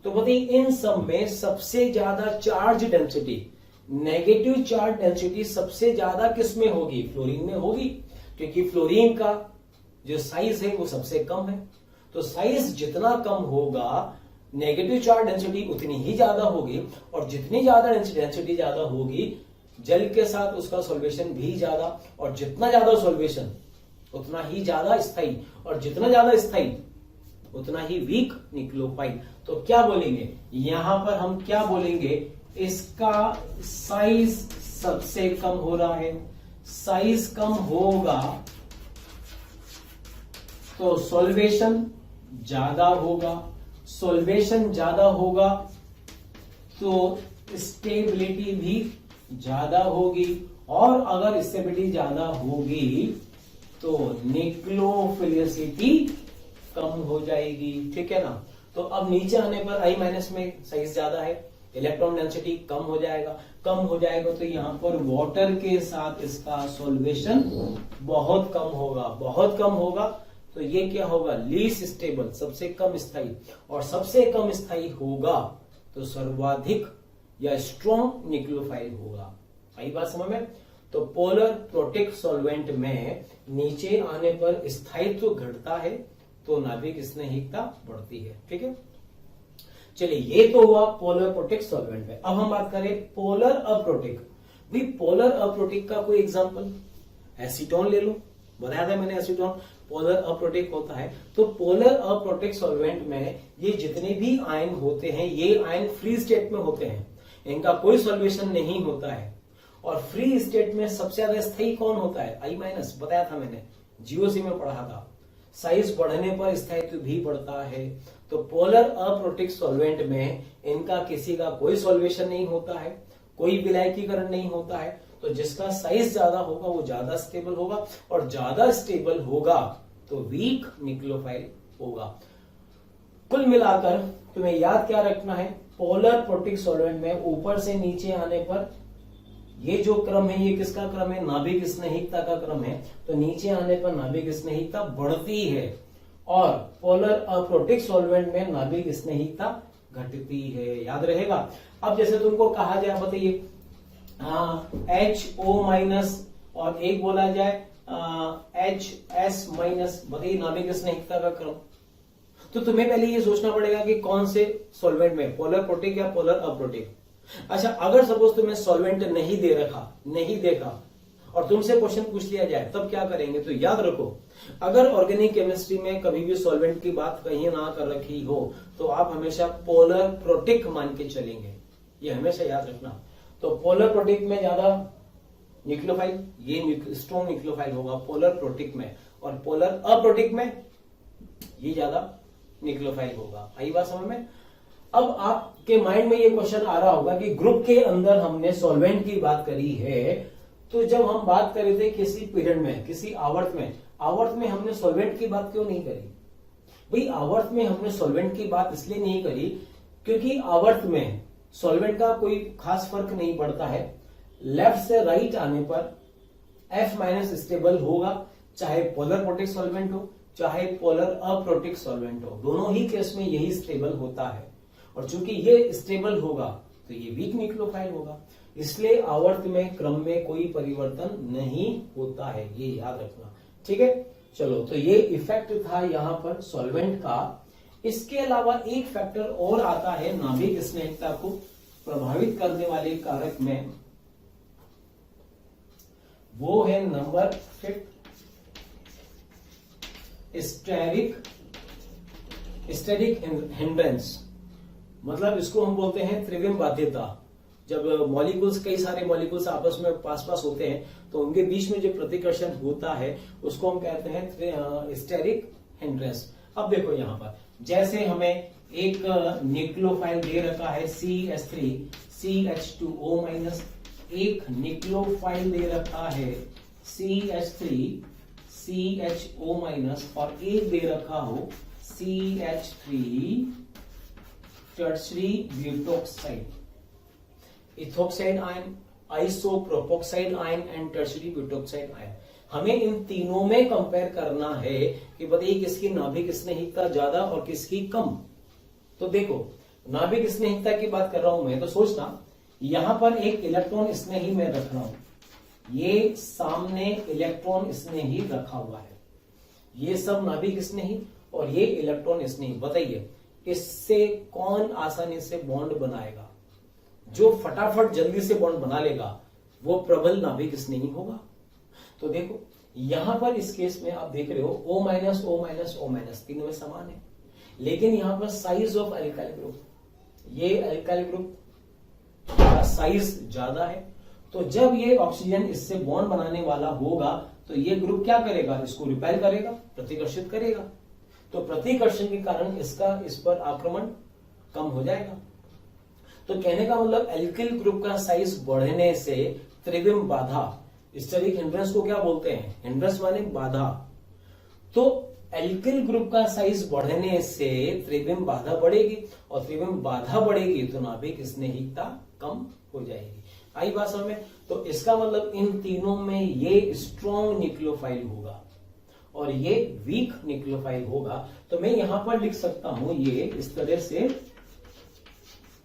तो बताइए इन सब में सबसे ज्यादा charge density, negative charge density सबसे ज्यादा किस में होगी, फ्लोरीन में होगी, क्योंकि फ्लोरीन का जो साइज है वो सबसे कम है। तो साइज जितना कम होगा, नेगेटिव चार्ज डेंसिटी उतनी ही ज्यादा होगी, और जितनी ज्यादा डेंसिटी ज्यादा होगी, जल के साथ उसका सॉल्वेशन भी ज्यादा, और जितना ज्यादा सॉल्वेशन उतना ही ज्यादा स्थायी, और जितना ज्यादा स्थायी उतना ही वीक न्यूक्लियोफाइल। तो क्या बोलेंगे यहां पर, हम क्या बोलेंगे, इसका साइज सबसे कम हो रहा है, साइज कम होगा तो सॉल्वेशन ज्यादा होगा, सॉल्वेशन ज्यादा होगा तो स्टेबिलिटी भी ज्यादा होगी, और अगर स्टेबिलिटी ज्यादा होगी तो न्यूक्लियोफिलिसिटी कम हो जाएगी, ठीक है ना। तो अब नीचे आने पर I माइनस में साइज ज्यादा है, इलेक्ट्रॉन डेंसिटी कम हो जाएगा, कम हो जाएगा तो यहां पर वाटर के साथ इसका सॉल्वेशन बहुत कम होगा, बहुत कम होगा। तो ये क्या होगा, लीस्ट स्टेबल, सबसे कम स्थायी, और सबसे कम स्थायी होगा तो सर्वाधिक या स्ट्रॉन्ग न्यूक्लियोफाइल होगा। आई बात समझ में। तो पोलर प्रोटिक सॉल्वेंट में नीचे आने पर स्थायित्व घटता है तो नाभिक स्नेहिकता बढ़ती है, ठीक है। चलिए ये तो हुआ पोलर प्रोटिक सॉल्वेंट में। अब हम बात करें पोलर अप्रोटिक। भाई पोलर अप्रोटिक का कोई एग्जांपल, एसीटोन ले लो, बताया था मैंने एसीटोन पोलर अप्रोटिक होता है। तो पोलर अप्रोटिक सॉल्वेंट में ये जितने भी आयन होते हैं ये आयन फ्री स्टेट में होते हैं, इनका कोई सॉल्वेशन नहीं होता है। और फ्री स्टेट में सबसे ज्यादा स्थायी कौन होता है? I-, बताया था मैंने, जीओसी में पढ़ा था। साइज बढ़ने पर स्थायित्व भी बढ़ता है। तो पोलर अप्रोटिक सॉल्वेंट में इनका किसी का कोई सॉल्वेशन नहीं होता है, कोई विलायकीकरण नहीं होता है। तो जिसका साइज ज्यादा होगा वो ज्यादा स्टेबल होगा, और ज्यादा स्टेबल होगा तो वीक न्यूक्लियोफाइल होगा। कुल मिलाकर तुम्हें याद क्या रखना है, पोलर प्रोटिक सॉल्वेंट में ऊपर से नीचे आने पर ये जो क्रम है ये किसका क्रम है? नाभिक स्नेहिकता का क्रम है। तो नीचे आने पर नाभिक स्नेहिकता बढ़ती है, और पोलर अप्रोटिक सॉल्वेंट में नाभिक स्नेहिकता घटती है। याद रहेगा। अब जैसे तुमको कहा जाए, बताइए HO- और एक बोला जाए HS-, बताइए नाभिक स्नेहिकता का क्रम। तो तुम्हें पहले ये सोचना पड़ेगा कि कौन से सॉल्वेंट में, पोलर प्रोटिक या पोलर अप्रोटिक। अच्छा, अगर सपोज तुम्हें सॉल्वेंट नहीं दे रखा, नहीं देखा, और तुमसे क्वेश्चन पूछ लिया जाए तब क्या करेंगे? तो याद रखो, अगर ऑर्गेनिक केमिस्ट्री में कभी भी सॉल्वेंट की बात कहीं ना कर रखी हो तो आप हमेशा पोलर प्रोटिक मान के चलेंगे, ये हमेशा याद रखना। तो पोलर प्रोटिक में ज्यादा न्यूक्लियोफाइल, ये स्ट्रॉन्ग न्यूक्लियोफाइल होगा पोलर प्रोटिक में, और पोलर अप्रोटिक में ये ज्यादा न्यूक्लियोफाइल होगा। आई बात समझ में? अब आपके माइंड में ये क्वेश्चन आ रहा होगा कि ग्रुप के अंदर हमने सॉल्वेंट की बात करी है, तो जब हम बात कर रहे थे किसी पीरियड में, किसी आवर्त में हमने सॉल्वेंट की बात क्यों नहीं करी? भाई आवर्त में हमने सॉल्वेंट की बात इसलिए नहीं करी क्योंकि आवर्त में सॉल्वेंट का कोई खास फर्क नहीं पड़ता है। लेफ्ट से राइट आने पर F- स्टेबल होगा, चाहे पोलर प्रोटिक सॉल्वेंट हो चाहे पोलर अप्रोटिक सॉल्वेंट हो, दोनों ही केस में यही स्टेबल होता है। और चूंकि ये स्टेबल होगा तो ये वीक न्यूक्लियोफाइल होगा, इसलिए आवर्त में क्रम में कोई परिवर्तन नहीं होता है, ये याद रखना। ठीक है, चलो, तो ये इफेक्ट था यहां पर सॉल्वेंट का। इसके अलावा एक फैक्टर और आता है नाभिक स्नेहिकता को प्रभावित करने वाले कारक में, वो है नंबर 5, स्टेरिक हिंड्रेंस। मतलब इसको हम बोलते हैं त्रिविम बाध्यता। जब मॉलिक्यूल्स, कई सारे मॉलिक्यूल्स आपस में पास होते हैं तो उनके बीच में जो प्रतिकर्षण होता है उसको हम कहते हैं स्टेरिक हिंड्रेंस। अब देखो यहां पर जैसे हमें एक न्यूक्लियोफाइल दे रखा है CH3 CH2O-, एक न्यूक्लियोफाइल दे रखा है CH3 CHO-, और एक दे रखा हो CH3 tertiary butoxide, ethoxide ion, आइसोप्रोपोक्साइड ion and tertiary butoxide ion. हमें इन तीनों में कंपेयर करना है कि बताइए किसकी नाभिक स्नेहिकता ज्यादा और किसकी कम। तो देखो, नाभिक स्नेहिकता की बात कर रहा हूं मैं, तो सोचना यहां पर एक इलेक्ट्रॉन स्नेही में रख रहा हूं, ये सामने इलेक्ट्रॉन स्नेही रखा हुआ है, ये सब नाभिक स्नेही और ये इलेक्ट्रॉन स्नेही। बताइए इससे कौन आसानी से बॉन्ड बनाएगा? जो फटाफट जल्दी से बॉन्ड बना लेगा वो प्रबल नाभिक स्नेही होगा। तो देखो यहां पर इस केस में आप देख रहे हो O-, O-, O-, तीनों में समान है, लेकिन यहां पर साइज ऑफ अल्काइल ग्रुप, ये अल्काइल ग्रुप का साइज ज्यादा है। तो जब ये ऑक्सीजन इससे बॉन्ड बनाने वाला होगा तो ये ग्रुप क्या करेगा? इसको रिपेल करेगा, प्रतिकर्षित करेगा। तो प्रतिकर्षण के कारण इसका इस पर आक्रमण कम हो जाएगा। तो कहने का मतलब एल्किल ग्रुप का साइज बढ़ने से त्रिविम बाधा, स्टेरिक हिंड्रेंस को क्या बोलते हैं? हिंड्रेंस माने बाधा। तो एल्किल ग्रुप का साइज बढ़ने से त्रिविम बाधा बढ़ेगी, और त्रिविम बाधा बढ़ेगी तो नाभिक स्नेहिकता कम हो जाएगी। आई बात समझ में? तो इसका मतलब इन तीनों में ये स्ट्रॉन्ग न्यूक्लियोफाइल होगा और ये वीक न्यूक्लियोफाइल होगा। तो मैं यहां पर लिख सकता हूं ये इस तरह से,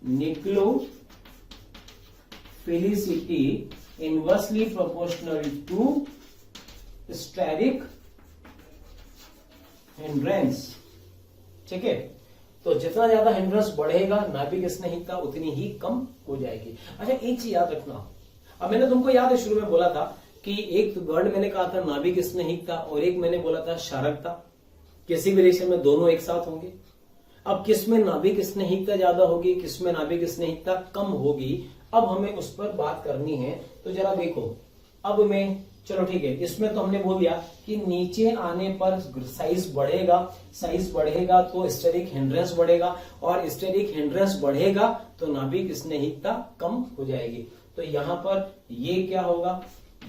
nucleophilicity inversely proportional to steric hindrance. ठीक है, तो जितना ज्यादा हिंड्रेंस बढ़ेगा नाभिक स्नेहिकता उतनी ही कम हो जाएगी। अच्छा, एक चीज याद रखना, अब मैंने तुमको याद है शुरू में बोला था कि एक वर्ड मैंने कहा था नाभिक स्नेहिकता और एक मैंने बोला था क्षारकता। किसी भी रिएक्शन में दोनों एक साथ होंगे। अब किसमें नाभिक स्नेहिकता ज्यादा होगी, किसमें नाभिक स्नेहिकता कम होगी, अब हमें उस पर बात करनी है। तो जरा देखो, अब मैं चलो ठीक है, इसमें तो हमने बोल दिया कि नीचे आने पर साइज बढ़ेगा तो स्टेरिक हिंड्रेंस बढ़ेगा, और स्टेरिक हिंड्रेंस बढ़ेगा तो नाभिक स्नेहिकता कम हो जाएगी। तो यहां पर ये क्या होगा,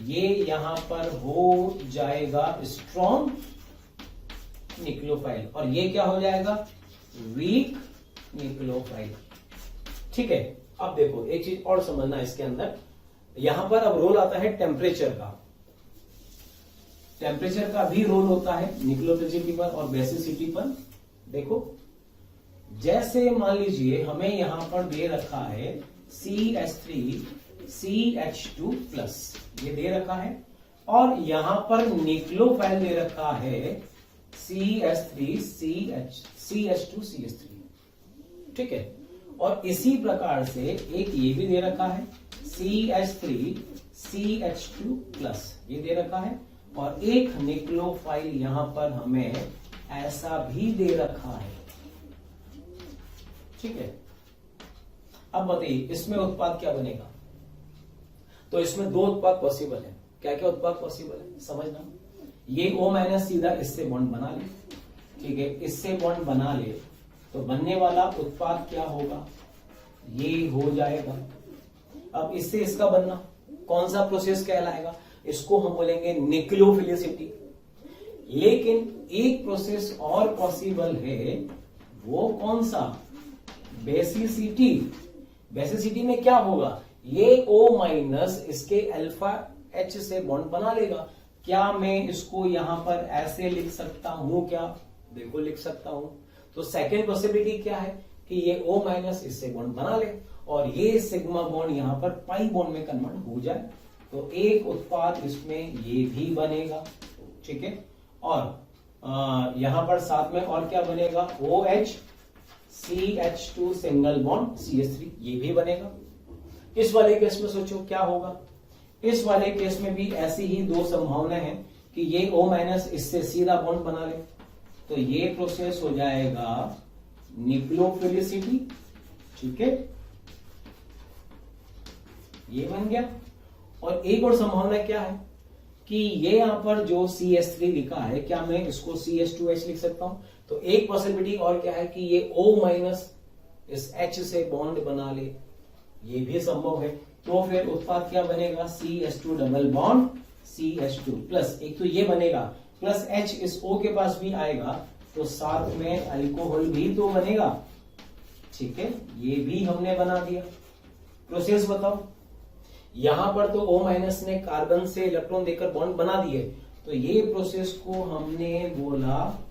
ये यहां पर हो जाएगा स्ट्रॉन्ग न्यूक्लियोफाइल और ये क्या हो जाएगा, वीक न्यूक्लियोफाइल। ठीक है, अब देखो एक चीज और समझना इसके अंदर, यहां पर अब रोल आता है टेम्परेचर का। टेम्परेचर का भी रोल होता है न्यूक्लियोफिलिसिटी पर और बेसिसिटी पर। देखो जैसे मान लीजिए हमें यहां पर दे रखा है CH3CH2+, ये दे रखा है, और यहां पर न्यूक्लियोफाइल दे रखा है CH3CH2CH3। ठीक है, और इसी प्रकार से एक ये भी दे रखा है CH3CH2+, ये दे रखा है, और एक न्यूक्लियोफाइल यहां पर हमें ऐसा भी दे रखा है। ठीक है, अब बताइए इसमें उत्पाद क्या बनेगा। तो इसमें दो उत्पाद पॉसिबल है। क्या क्या उत्पाद पॉसिबल है समझना। ये O- सीधा इससे बॉन्ड बना ले, ठीक है, इससे बॉन्ड बना ले तो बनने वाला उत्पाद क्या होगा, ये हो जाएगा। अब इससे इसका बनना कौन सा प्रोसेस कहलाएगा, इसको हम बोलेंगे न्यूक्लियोफिलिसिटी। लेकिन एक प्रोसेस और पॉसिबल है, वो कौन सा, बेसिसिटी। बेसिसिटी में क्या होगा, ये O- इसके अल्फा H से बॉन्ड बना लेगा। क्या मैं इसको यहां पर ऐसे लिख सकता हूं क्या, देखो लिख सकता हूं। तो सेकेंड पॉसिबिलिटी क्या है कि ये O- इससे बॉन्ड बना ले और ये सिग्मा बॉन्ड यहां पर पाई बॉन्ड में कन्वर्ट हो जाए, तो एक उत्पाद इसमें ये भी बनेगा। ठीक है, और यहां पर साथ में और क्या बनेगा, OH CH2 single bond CH3, ये भी बनेगा। इस वाले केस में सोचो क्या होगा, इस वाले केस में भी ऐसी ही दो संभावना है कि ये O- इससे सीधा बॉन्ड बना ले, तो ये प्रोसेस हो जाएगा न्यूक्लियोफिलिसिटी। ठीक है, ये बन गया। और एक और संभावना क्या है कि ये यहां पर जो CH3 लिखा है, क्या मैं इसको CH2H लिख सकता हूं। तो एक पॉसिबिलिटी और क्या है कि ये O- इस H से बॉन्ड बना ले, ये भी संभव है। तो फिर उत्पाद क्या बनेगा, CH2 double bond CH2 plus, एक तो ये बनेगा, प्लस H इस O के पास भी आएगा, तो साथ में अल्कोहल भी तो बनेगा। ठीक है, ये भी हमने बना दिया। प्रोसेस बताओ, यहां पर तो O- ने कार्बन से इलेक्ट्रॉन देकर बॉन्ड बना दिए, तो ये प्रोसेस को हमने बोला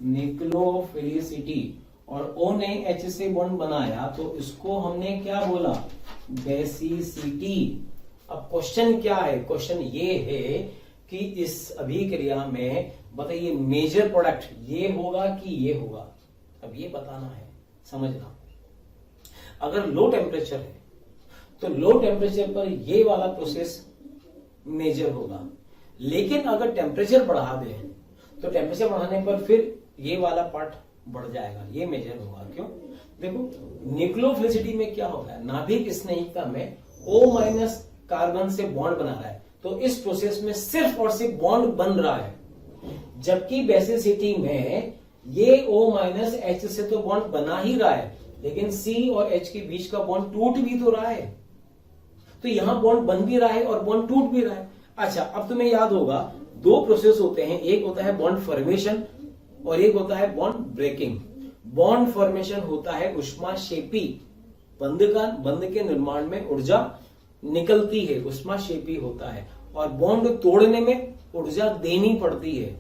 न्यूक्लियोफिलिसिटी, और O ने H से बॉन्ड बनाया तो इसको हमने क्या बोला, बेसिसिटी। अब क्वेश्चन क्या है, क्वेश्चन ये है कि इस अभिक्रिया में बताइए मेजर प्रोडक्ट ये होगा कि ये होगा, अब ये बताना है, समझना। अगर लो टेम्परेचर है तो लो टेम्परेचर पर ये वाला प्रोसेस मेजर होगा, लेकिन अगर टेम्परेचर बढ़ा दे तो टेम्परेचर बढ़ाने पर फिर ये वाला पार्ट बढ़ जाएगा, ये मेजर होगा। क्यों, देखो न्यूक्लियोफिलिसिटी में क्या होगा, नाभिक स्नेहिकता में O- कार्बन से बॉन्ड बना रहा है, तो इस प्रोसेस में सिर्फ और सिर्फ बॉन्ड बन रहा है, जबकि बेसिसिटी में ये O- H से तो बॉन्ड बना ही रहा है, लेकिन C और H के बीच का बॉन्ड टूट भी तो रहा है। तो यहां बॉन्ड बन भी रहा है और बॉन्ड टूट भी रहा है। अच्छा, अब तुम्हें याद होगा दो प्रोसेस होते हैं, एक होता है बॉन्ड फॉर्मेशन और एक होता है बॉन्ड ब्रेकिंग। बॉन्ड फॉर्मेशन होता है ऊष्माक्षेपी, बंध के निर्माण में ऊर्जा निकलती है, ऊष्माक्षेपी होता है, और बॉन्ड तोड़ने में ऊर्जा देनी पड़ती है,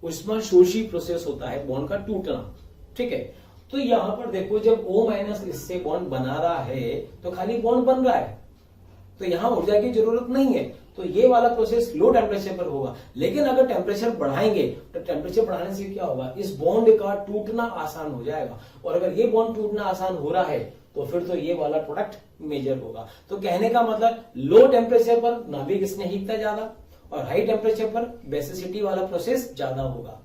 ऊष्माशोषी प्रोसेस होता है बॉन्ड का टूटना। ठीक है, तो यहां पर देखो जब O- इससे बॉन्ड बना रहा है तो खाली बॉन्ड बन रहा है, तो यहां ऊर्जा की जरूरत नहीं है, तो ये वाला प्रोसेस लो टेम्परेचर पर होगा। लेकिन अगर टेम्परेचर बढ़ाएंगे तो टेम्परेचर बढ़ाने से क्या होगा, इस बॉन्ड का टूटना आसान हो जाएगा, और अगर ये बॉन्ड टूटना आसान हो रहा है तो फिर तो ये वाला प्रोडक्ट मेजर होगा। तो कहने का मतलब लो टेम्परेचर पर नाभिक स्नेहिकता ज्यादा और हाई टेम्परेचर पर बेसिसिटी वाला प्रोसेस ज्यादा होगा।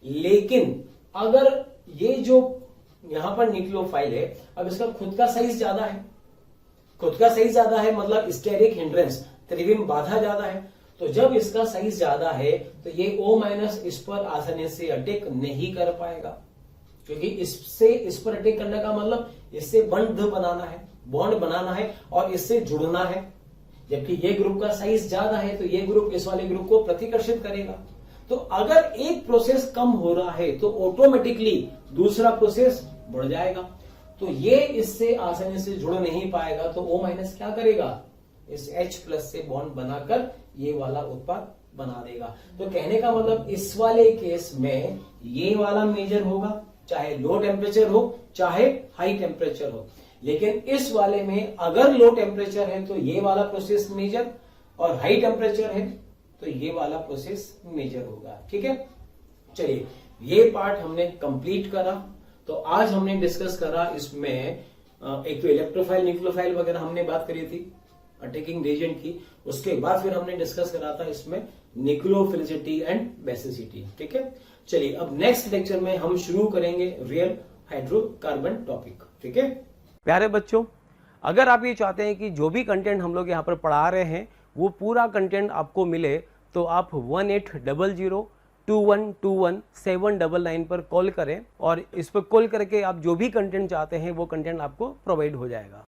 लेकिन अगर ये जो यहां पर न्यूक्लियोफाइल है, अब इसका खुद का साइज ज्यादा है, खुद का साइज ज्यादा है मतलब स्टेरिक हिंड्रेंस, त्रिविम बाधा ज्यादा है। तो जब इसका साइज ज्यादा है तो ये O- इस पर आसानी से अटैक नहीं कर पाएगा, क्योंकि इससे इस पर अटैक करने का मतलब इससे बंध बनाना है, बॉन्ड बनाना है और इससे जुड़ना है। जबकि ये ग्रुप का साइज ज्यादा है तो ये ग्रुप इस वाले ग्रुप को प्रतिकर्षित करेगा। तो अगर एक प्रोसेस कम हो रहा है तो ऑटोमेटिकली दूसरा प्रोसेस बढ़ जाएगा। तो ये इससे आसानी से जुड़ नहीं पाएगा, तो O- क्या करेगा, इस H+ से बॉन्ड बनाकर ये वाला उत्पाद बना देगा। तो कहने का मतलब इस वाले केस में ये वाला मेजर होगा, चाहे लो टेम्परेचर हो चाहे हाई टेम्परेचर हो। लेकिन इस वाले में अगर लो टेम्परेचर है तो ये वाला प्रोसेस मेजर, और हाई टेम्परेचर है तो ये वाला प्रोसेस मेजर होगा। ठीक है, चलिए ये पार्ट हमने कंप्लीट करा। तो आज हमने डिस्कस करा इसमें एक तो इलेक्ट्रोफाइल न्यूक्लियोफाइल वगैरह हमने बात करी थी अटैकिंग एजेंट की। उसके बाद फिर हमने डिस्कस करा था इसमें न्यूक्लियोफिलिसिटी एंड बेसिसिटी। ठीक है, चलिए अब नेक्स्ट लेक्चर में हम शुरू करेंगे रियल हाइड्रोकार्बन टॉपिक। ठीक है प्यारे बच्चों, अगर आप ये चाहते हैं कि जो भी कंटेंट हम लोग यहाँ पर पढ़ा रहे हैं वो पूरा कंटेंट आपको मिले, तो आप 18002121 पर कॉल करें और इस पर कॉल करके आप जो भी कंटेंट चाहते हैं वो कंटेंट आपको प्रोवाइड हो जाएगा।